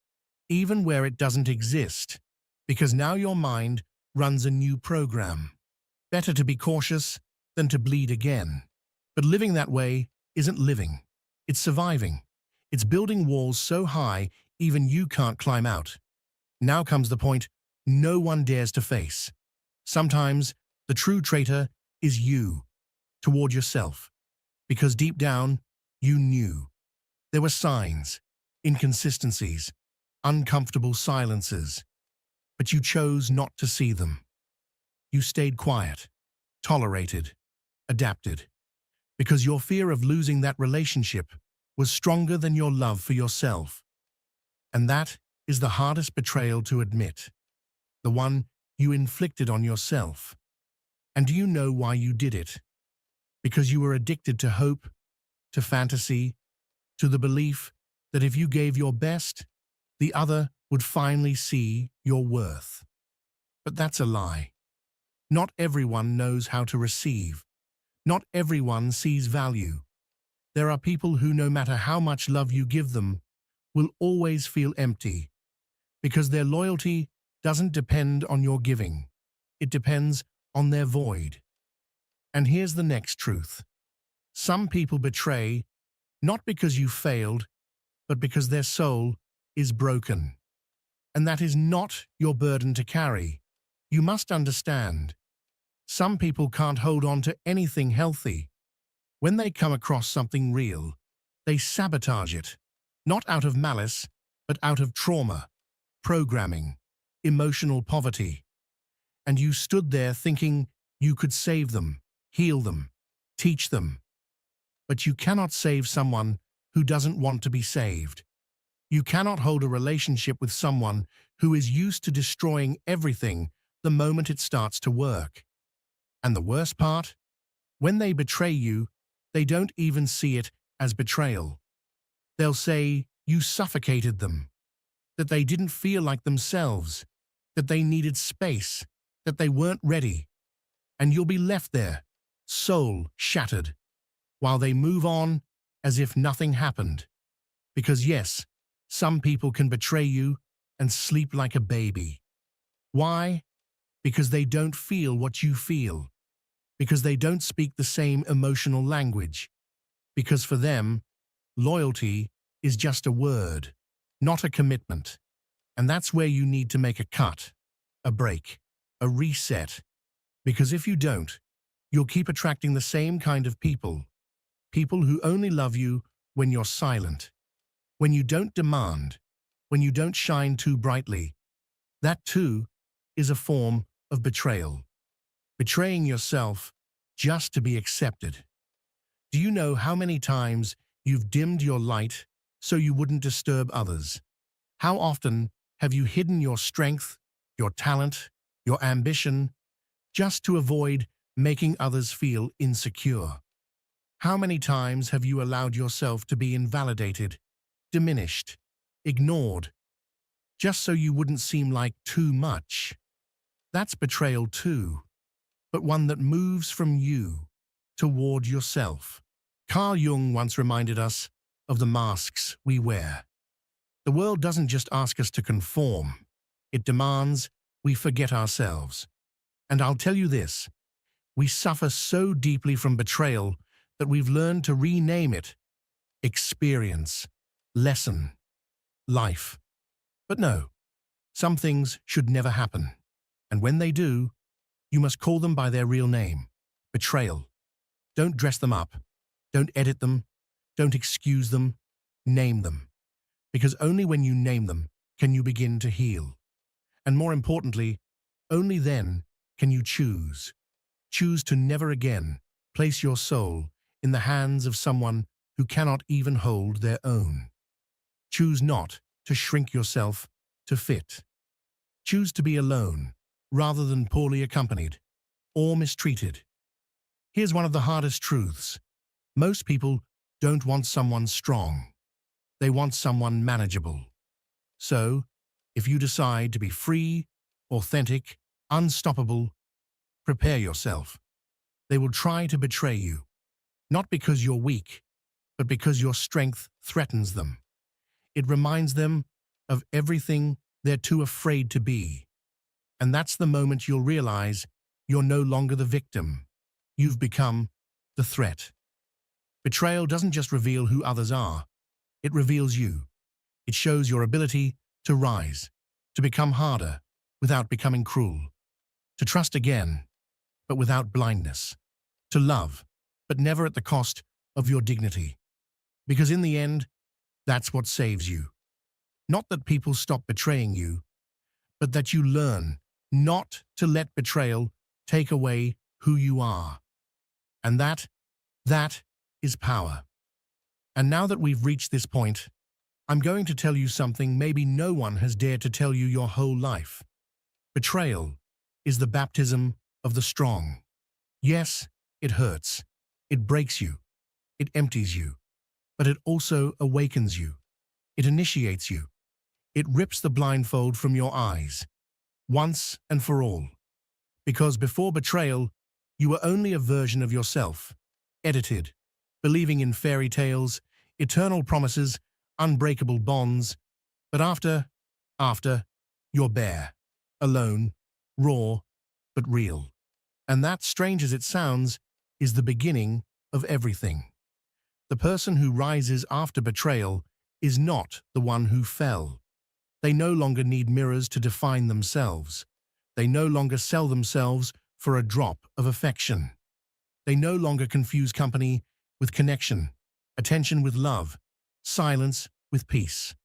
Speaker 1: even where it doesn't exist, because now your mind runs a new program. Better to be cautious than to bleed again. But living that way isn't living. It's surviving. It's building walls so high even you can't climb out. Now comes the point no one dares to face. Sometimes the true traitor is you, toward yourself, because deep down you knew. There were signs, inconsistencies, uncomfortable silences, but you chose not to see them. You stayed quiet, tolerated, adapted, because your fear of losing that relationship was stronger than your love for yourself. And that is the hardest betrayal to admit, the one you inflicted on yourself. And do you know why you did it? Because you were addicted to hope, to fantasy, to the belief that if you gave your best, the other would finally see your worth. But that's a lie. Not everyone knows how to receive. Not everyone sees value. There are people who, no matter how much love you give them, will always feel empty, because their loyalty doesn't depend on your giving. It depends on their void. And here's the next truth. Some people betray not because you failed, but because their soul is broken. And that is not your burden to carry. You must understand. Some people can't hold on to anything healthy. When they come across something real, they sabotage it, not out of malice, but out of trauma, programming, emotional poverty. And you stood there thinking you could save them, heal them, teach them. But you cannot save someone who doesn't want to be saved. You cannot hold a relationship with someone who is used to destroying everything the moment it starts to work. And the worst part? When they betray you, they don't even see it as betrayal. They'll say you suffocated them, that they didn't feel like themselves, that they needed space, that they weren't ready. And you'll be left there, soul shattered, while they move on as if nothing happened. Because yes, some people can betray you and sleep like a baby. Why? Because they don't feel what you feel. Because they don't speak the same emotional language. Because for them, loyalty is just a word, not a commitment. And that's where you need to make a cut, a break, a reset. Because if you don't, you'll keep attracting the same kind of people. People who only love you when you're silent, when you don't demand, when you don't shine too brightly. That too is a form of betrayal. Betraying yourself just to be accepted. Do you know how many times you've dimmed your light so you wouldn't disturb others? How often have you hidden your strength, your talent, your ambition, just to avoid making others feel insecure? How many times have you allowed yourself to be invalidated, diminished, ignored, just so you wouldn't seem like too much? That's betrayal too, but one that moves from you toward yourself. Carl Jung once reminded us of the masks we wear. The world doesn't just ask us to conform, it demands we forget ourselves. And I'll tell you this, we suffer so deeply from betrayal that we've learned to rename it experience, lesson, life. But no, some things should never happen. And when they do, you must call them by their real name, betrayal. Don't dress them up. Don't edit them. Don't excuse them. Name them. Because only when you name them can you begin to heal. And more importantly, only then can you choose. Choose to never again place your soul in the hands of someone who cannot even hold their own. Choose not to shrink yourself to fit. Choose to be alone rather than poorly accompanied or mistreated. Here's one of the hardest truths. Most people don't want someone strong. They want someone manageable. So, if you decide to be free, authentic, unstoppable, prepare yourself. They will try to betray you, not because you're weak, but because your strength threatens them. It reminds them of everything they're too afraid to be. And that's the moment you'll realize you're no longer the victim. You've become the threat. Betrayal doesn't just reveal who others are. It reveals you. It shows your ability to rise, to become harder without becoming cruel, to trust again, but without blindness, to love, but never at the cost of your dignity. Because in the end, that's what saves you. Not that people stop betraying you, but that you learn not to let betrayal take away who you are. And that is power. And now that we've reached this point, I'm going to tell you something maybe no one has dared to tell you your whole life. Betrayal is the baptism of the strong. Yes, it hurts. It breaks you. It empties you. but it also awakens you. It initiates you. It rips the blindfold from your eyes, once and for all. Because before betrayal, you were only a version of yourself, edited, believing in fairy tales, eternal promises, unbreakable bonds. But after, you're bare, alone, raw, but real. And that, strange as it sounds, is the beginning of everything. The person who rises after betrayal is not the one who fell. They no longer need mirrors to define themselves. They no longer sell themselves for a drop of affection. They no longer confuse company with connection, attention with love, silence with peace.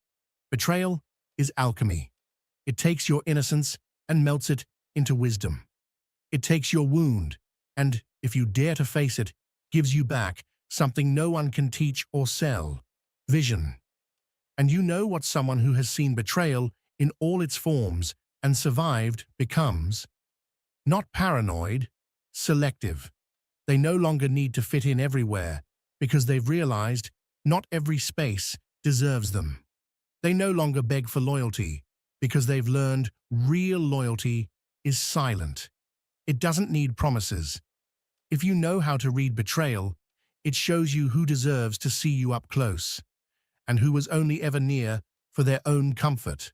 Speaker 1: Betrayal is alchemy. It takes your innocence and melts it into wisdom. It takes your wound and, if you dare to face it, gives you back something no one can teach or sell: vision. And you know what someone who has seen betrayal in all its forms and survived becomes? Not paranoid, selective. They no longer need to fit in everywhere because they've realized not every space deserves them. They no longer beg for loyalty because they've learned real loyalty is silent. It doesn't need promises. If you know how to read betrayal, it shows you who deserves to see you up close and who was only ever near for their own comfort.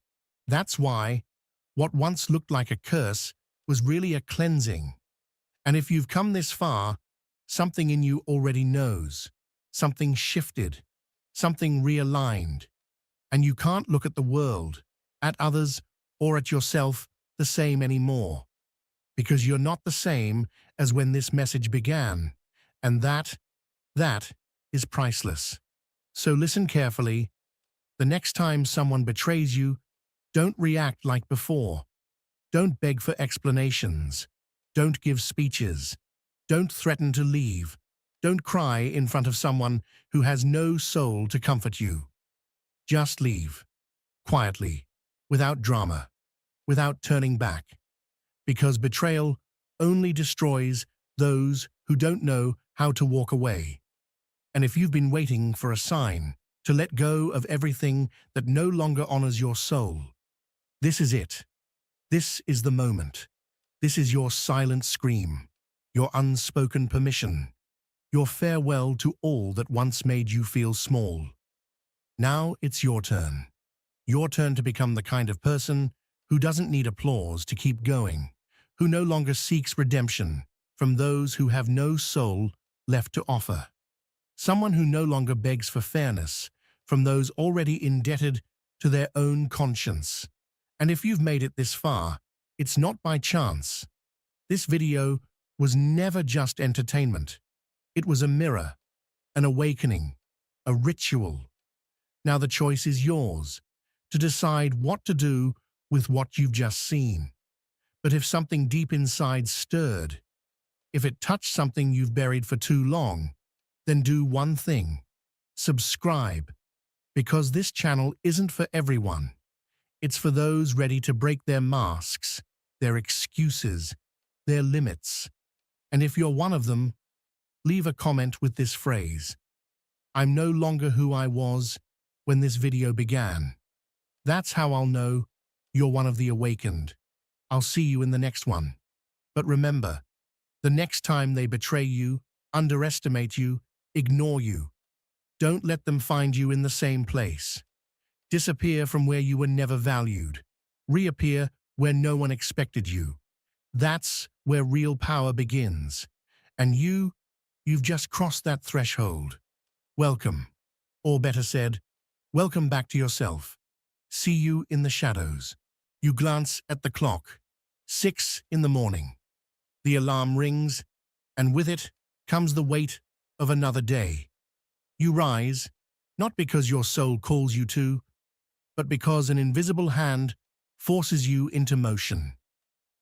Speaker 1: That's why what once looked like a curse was really a cleansing. And if you've come this far, something in you already knows. Something shifted, something realigned. And you can't look at the world, at others, or at yourself the same anymore. Because you're not the same as when this message began. And that is priceless. So listen carefully. The next time someone betrays you, don't react like before. Don't beg for explanations. Don't give speeches. Don't threaten to leave. Don't cry in front of someone who has no soul to comfort you. Just leave, quietly, without drama, without turning back. Because betrayal only destroys those who don't know how to walk away. And if you've been waiting for a sign to let go of everything that no longer honors your soul, this is it. This is the moment. This is your silent scream, your unspoken permission, your farewell to all that once made you feel small. Now it's your turn. Your turn to become the kind of person who doesn't need applause to keep going, who no longer seeks redemption from those who have no soul left to offer. Someone who no longer begs for fairness from those already indebted to their own conscience. And if you've made it this far, it's not by chance. This video was never just entertainment. It was a mirror, an awakening, a ritual. Now the choice is yours, to decide what to do with what you've just seen. But if something deep inside stirred, if it touched something you've buried for too long, then do one thing: subscribe, because this channel isn't for everyone. It's for those ready to break their masks, their excuses, their limits. And if you're one of them, leave a comment with this phrase: "I'm no longer who I was when this video began." That's how I'll know you're one of the awakened. I'll see you in the next one. But remember, the next time they betray you, underestimate you, ignore you, don't let them find you in the same place. Disappear from where you were never valued. Reappear where no one expected you. That's where real power begins. And you've just crossed that threshold. Welcome. Or better said, welcome back to yourself. See you in the shadows. You glance at the clock. 6 in the morning. The alarm rings, and with it comes the weight of another day. You rise, not because your soul calls you to, but because an invisible hand forces you into motion.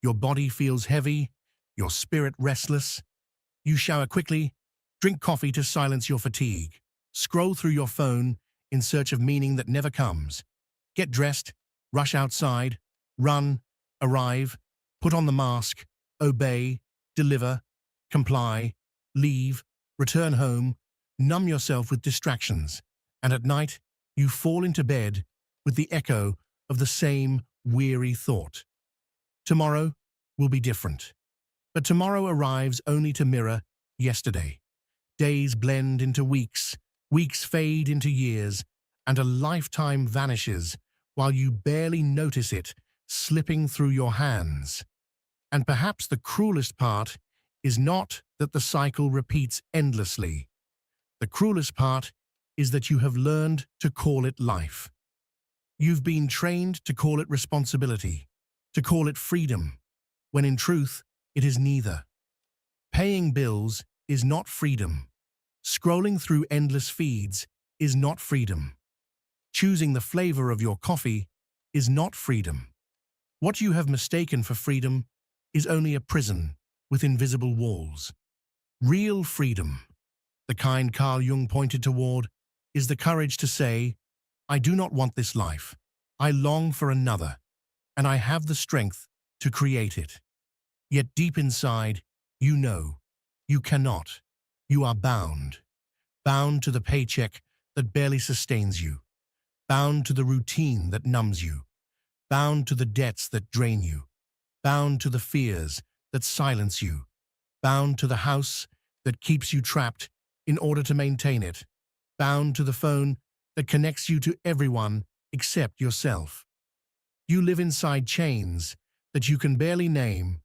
Speaker 1: Your body feels heavy, your spirit restless. You shower quickly, drink coffee to silence your fatigue, scroll through your phone in search of meaning that never comes. Get dressed, rush outside, run, arrive, put on the mask, obey, deliver, comply, leave, return home, numb yourself with distractions. And at night, you fall into bed with the echo of the same weary thought. Tomorrow will be different. But tomorrow arrives only to mirror yesterday. Days blend into weeks, weeks fade into years, and a lifetime vanishes while you barely notice it slipping through your hands. And perhaps the cruelest part is not that the cycle repeats endlessly. The cruelest part is that you have learned to call it life. You've been trained to call it responsibility, to call it freedom, when in truth, it is neither. Paying bills is not freedom. Scrolling through endless feeds is not freedom. Choosing the flavor of your coffee is not freedom. What you have mistaken for freedom is only a prison with invisible walls. Real freedom, the kind Carl Jung pointed toward, is the courage to say, I do not want this life. I long for another, and I have the strength to create it. Yet deep inside, you know, you cannot. You are bound. Bound to the paycheck that barely sustains you. Bound to the routine that numbs you. Bound to the debts that drain you. Bound to the fears that silence you. Bound to the house that keeps you trapped in order to maintain it. Bound to the phone that connects you to everyone except yourself. You live inside chains that you can barely name,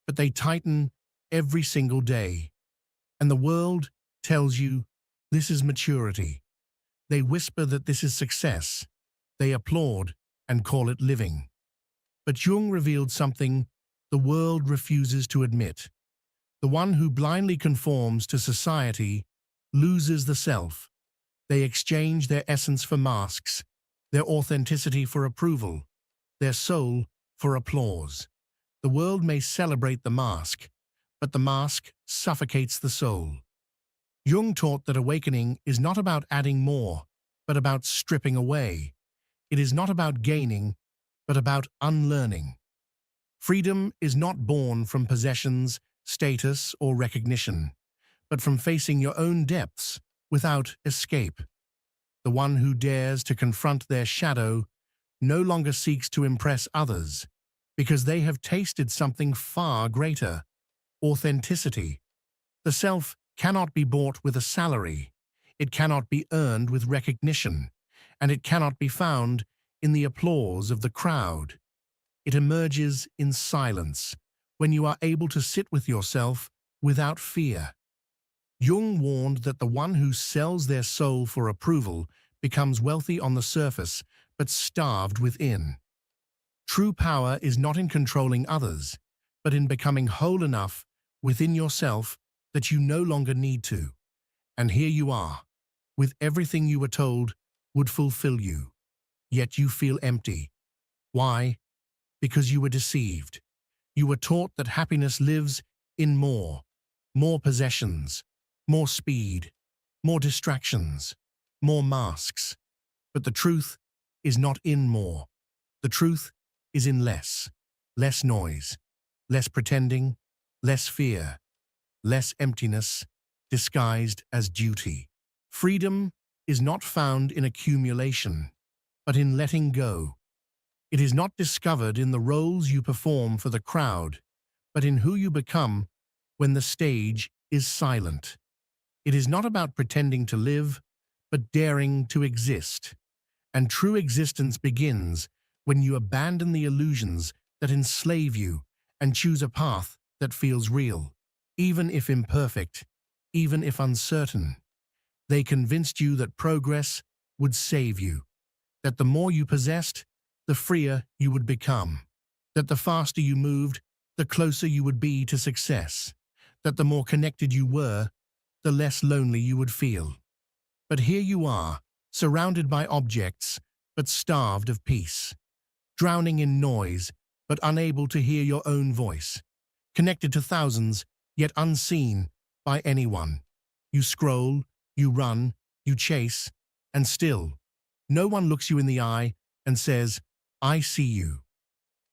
Speaker 1: but they tighten every single day. And the world tells you this is maturity. They whisper that this is success. They applaud and call it living. But Jung revealed something the world refuses to admit. The one who blindly conforms to society loses the self. They exchange their essence for masks, their authenticity for approval, their soul for applause. The world may celebrate the mask, but the mask suffocates the soul. Jung taught that awakening is not about adding more, but about stripping away. It is not about gaining, but about unlearning. Freedom is not born from possessions, status, or recognition, but from facing your own depths without escape. The one who dares to confront their shadow no longer seeks to impress others, because they have tasted something far greater: authenticity. The self cannot be bought with a salary, it cannot be earned with recognition, and it cannot be found in the applause of the crowd. It emerges in silence, when you are able to sit with yourself without fear. Jung warned that the one who sells their soul for approval becomes wealthy on the surface, but starved within. True power is not in controlling others, but in becoming whole enough within yourself that you no longer need to. And here you are, with everything you were told would fulfill you. Yet you feel empty. Why? Because you were deceived. You were taught that happiness lives in more possessions, more speed, more distractions, more masks. But the truth is not in more. The truth is in less. Less noise, less pretending, less fear, less emptiness disguised as duty. Freedom is not found in accumulation, but in letting go. It is not discovered in the roles you perform for the crowd, but in who you become when the stage is silent. It is not about pretending to live, but daring to exist. And true existence begins when you abandon the illusions that enslave you and choose a path that feels real, even if imperfect, even if uncertain. They convinced you that progress would save you, that the more you possessed, the freer you would become, that the faster you moved, the closer you would be to success, that the more connected you were, the less lonely you would feel. But here you are, surrounded by objects, but starved of peace, drowning in noise, but unable to hear your own voice, connected to thousands, yet unseen by anyone. You scroll, you run, you chase, and still, no one looks you in the eye and says, I see you.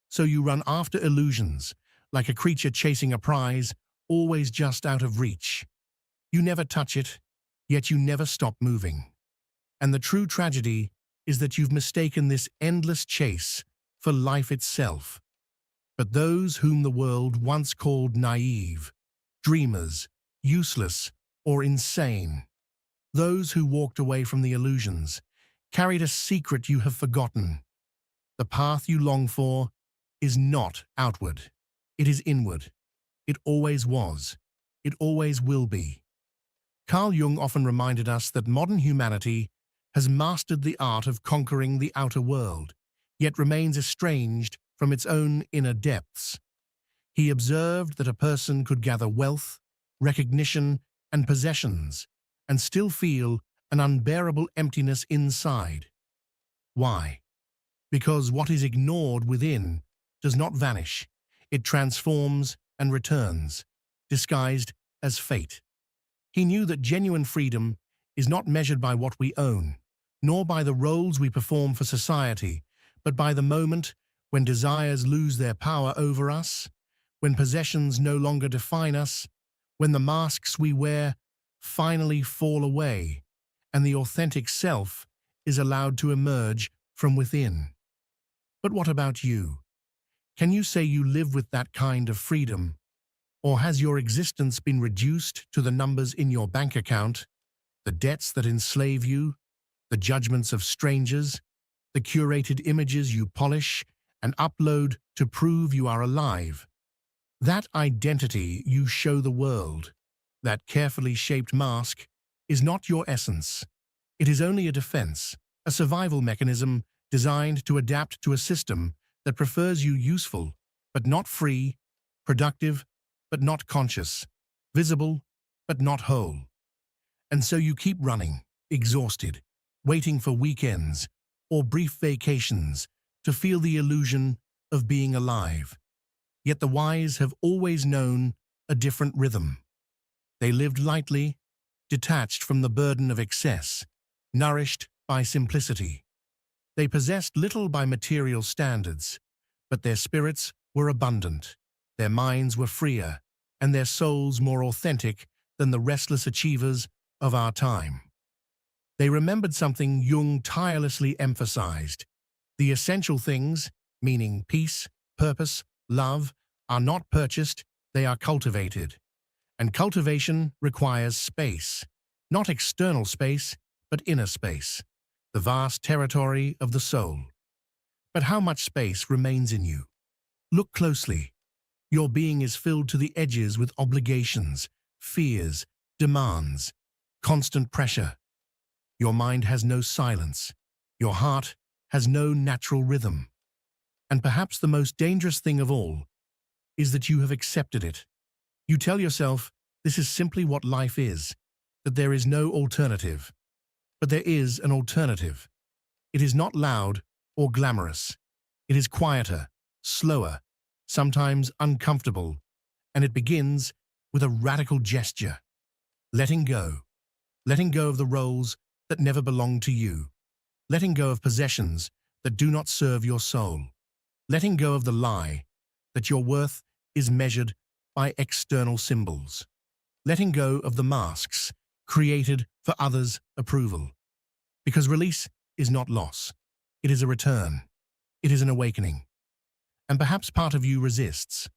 Speaker 1: So you run after illusions, like a creature chasing a prize, always just out of reach. You never touch it, yet you never stop moving. And the true tragedy is that you've mistaken this endless chase for life itself. But those whom the world once called naive, dreamers, useless, or insane, those who walked away from the illusions, carried a secret you have forgotten. The path you long for is not outward. It is inward. It always was. It always will be. Carl Jung often reminded us that modern humanity has mastered the art of conquering the outer world, yet remains estranged from its own inner depths. He observed that a person could gather wealth, recognition, and possessions, and still feel an unbearable emptiness inside. Why? Because what is ignored within does not vanish. It transforms and returns, disguised as fate. He knew that genuine freedom is not measured by what we own, nor by the roles we perform for society, but by the moment when desires lose their power over us, when possessions no longer define us, when the masks we wear finally fall away, and the authentic self is allowed to emerge from within. But what about you? Can you say you live with that kind of freedom? Or has your existence been reduced to the numbers in your bank account, the debts that enslave you, the judgments of strangers, the curated images you polish and upload to prove you are alive? That identity you show the world, that carefully shaped mask, is not your essence. It is only a defense, a survival mechanism designed to adapt to a system that prefers you useful, but not free, productive, but not conscious, visible, but not whole. And so you keep running, exhausted, waiting for weekends or brief vacations to feel the illusion of being alive. Yet the wise have always known a different rhythm. They lived lightly, detached from the burden of excess, nourished by simplicity. They possessed little by material standards, but their spirits were abundant, their minds were freer, and their souls more authentic than the restless achievers of our time. They remembered something Jung tirelessly emphasized. The essential things, meaning peace, purpose, love, are not purchased, they are cultivated. And cultivation requires space, not external space, but inner space, the vast territory of the soul. But how much space remains in you? Look closely. Your being is filled to the edges with obligations, fears, demands, constant pressure. Your mind has no silence. Your heart has no natural rhythm. And perhaps the most dangerous thing of all is that you have accepted it. You tell yourself this is simply what life is, that there is no alternative. But there is an alternative. It is not loud or glamorous. It is quieter, slower, sometimes uncomfortable, and it begins with a radical gesture. Letting go. Letting go of the roles that never belonged to you. Letting go of possessions that do not serve your soul. Letting go of the lie that your worth is measured by external symbols. Letting go of the masks created for others' approval. Because release is not loss. It is a return. It is an awakening. And perhaps part of you resists.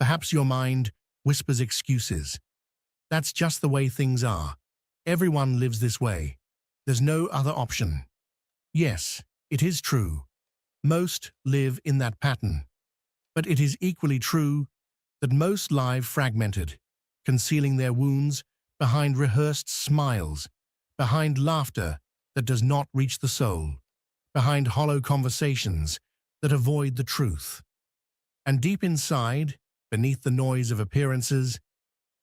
Speaker 1: Perhaps your mind whispers excuses. That's just the way things are. Everyone lives this way. There's no other option. Yes, it is true. Most live in that pattern. But it is equally true that most live fragmented, concealing their wounds behind rehearsed smiles, behind laughter that does not reach the soul, behind hollow conversations that avoid the truth. And deep inside, beneath the noise of appearances,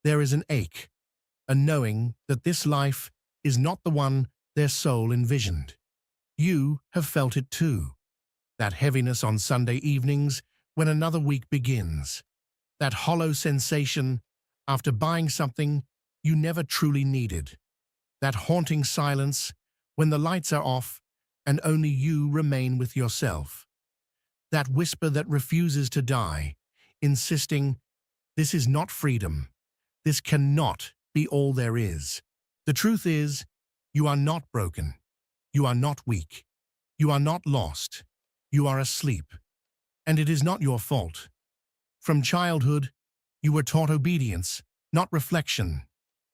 Speaker 1: there is an ache, a knowing that this life is not the one their soul envisioned. You have felt it too. That heaviness on Sunday evenings when another week begins. That hollow sensation after buying something you never truly needed. That haunting silence when the lights are off and only you remain with yourself. That whisper that refuses to die, insisting, this is not freedom. This cannot be all there is. The truth is, you are not broken. You are not weak. You are not lost. You are asleep. And it is not your fault. From childhood, you were taught obedience, not reflection,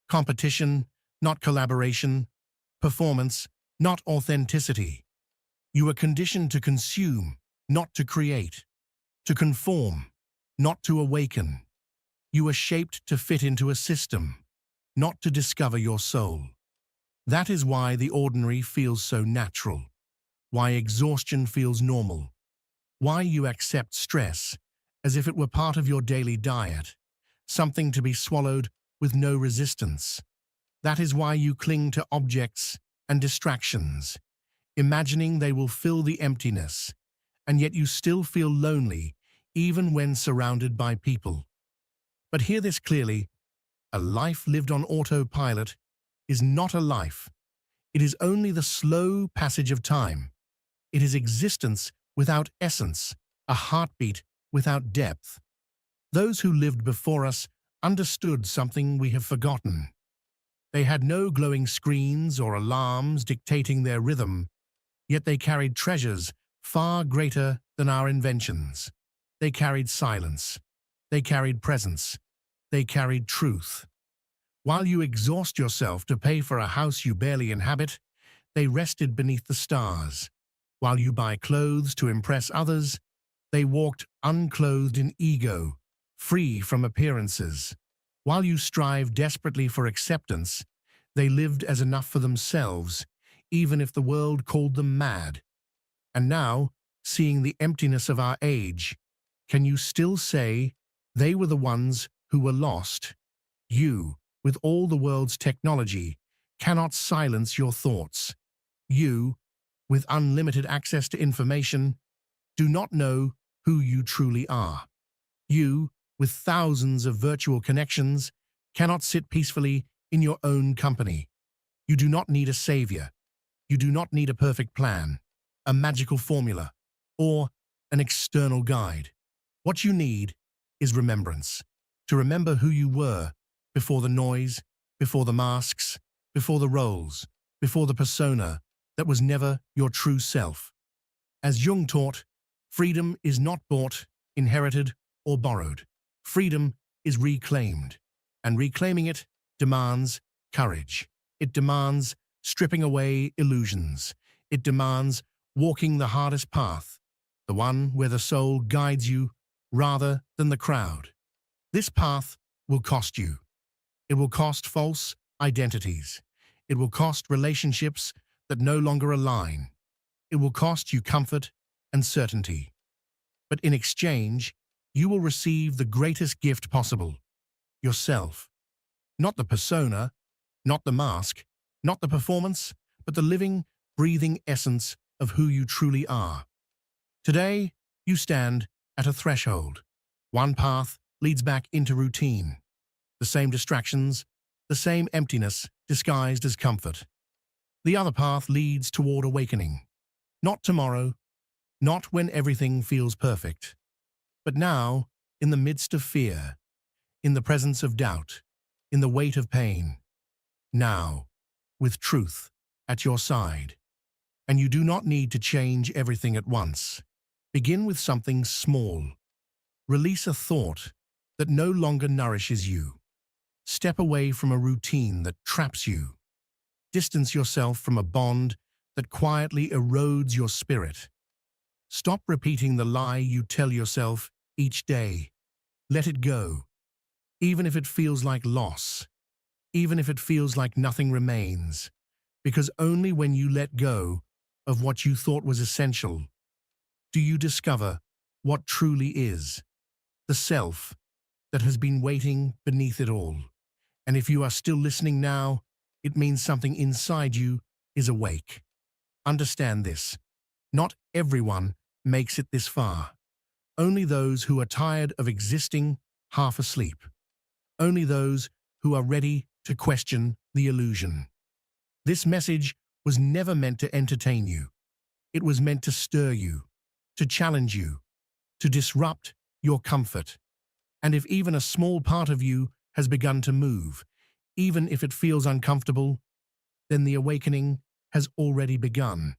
Speaker 1: competition, not collaboration, performance, not authenticity. You were conditioned to consume, not to create, to conform, not to awaken. You were shaped to fit into a system, not to discover your soul. That is why the ordinary feels so natural, why exhaustion feels normal, why you accept stress as if it were part of your daily diet, something to be swallowed with no resistance. That is why you cling to objects and distractions, imagining they will fill the emptiness, and yet you still feel lonely even when surrounded by people. But hear this clearly, a life lived on autopilot is not a life. It is only the slow passage of time. It is existence without essence, a heartbeat without depth. Those who lived before us understood something we have forgotten. They had no glowing screens or alarms dictating their rhythm, yet they carried treasures far greater than our inventions. They carried silence. They carried presence. They carried truth. While you exhaust yourself to pay for a house you barely inhabit, they rested beneath the stars. While you buy clothes to impress others, they walked unclothed in ego, free from appearances. While you strive desperately for acceptance, they lived as enough for themselves, even if the world called them mad. And now, seeing the emptiness of our age, can you still say they were the ones who were lost? You, with all the world's technology, cannot silence your thoughts. You, with unlimited access to information, do not know who you truly are. You, with thousands of virtual connections, cannot sit peacefully in your own company. You do not need a savior. You do not need a perfect plan, a magical formula, or an external guide. What you need is remembrance, to remember who you were before the noise, before the masks, before the roles, before the persona that was never your true self. As Jung taught, freedom is not bought, inherited, or borrowed. Freedom is reclaimed, and reclaiming it demands courage. It demands stripping away illusions. It demands walking the hardest path, the one where the soul guides you rather than the crowd. This path will cost you. It will cost false identities. It will cost relationships that no longer align. It will cost you comfort and certainty. But in exchange, you will receive the greatest gift possible, yourself. Not the persona, not the mask, not the performance, but the living, breathing essence of who you truly are. Today, you stand at a threshold. One path leads back into routine. The same distractions, the same emptiness disguised as comfort. The other path leads toward awakening. Not tomorrow, not when everything feels perfect, but now, in the midst of fear, in the presence of doubt, in the weight of pain. Now, with truth at your side. And you do not need to change everything at once. Begin with something small. Release a thought that no longer nourishes you. Step away from a routine that traps you. Distance yourself from a bond that quietly erodes your spirit. Stop repeating the lie you tell yourself each day. Let it go. Even if it feels like loss. Even if it feels like nothing remains. Because only when you let go of what you thought was essential do you discover what truly is. The self that has been waiting beneath it all. And if you are still listening now, it means something inside you is awake. Understand this. Not everyone makes it this far. Only those who are tired of existing half asleep. Only those who are ready to question the illusion. This message was never meant to entertain you. It was meant to stir you, to challenge you, to disrupt your comfort. And if even a small part of you has begun to move, even if it feels uncomfortable, then the awakening has already begun.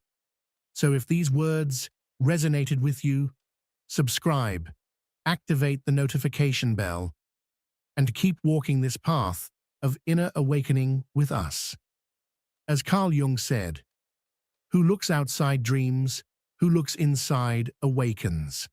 Speaker 1: So if these words resonated with you, subscribe, activate the notification bell, and keep walking this path of inner awakening with us. As Carl Jung said, "Who looks outside dreams, who looks inside awakens."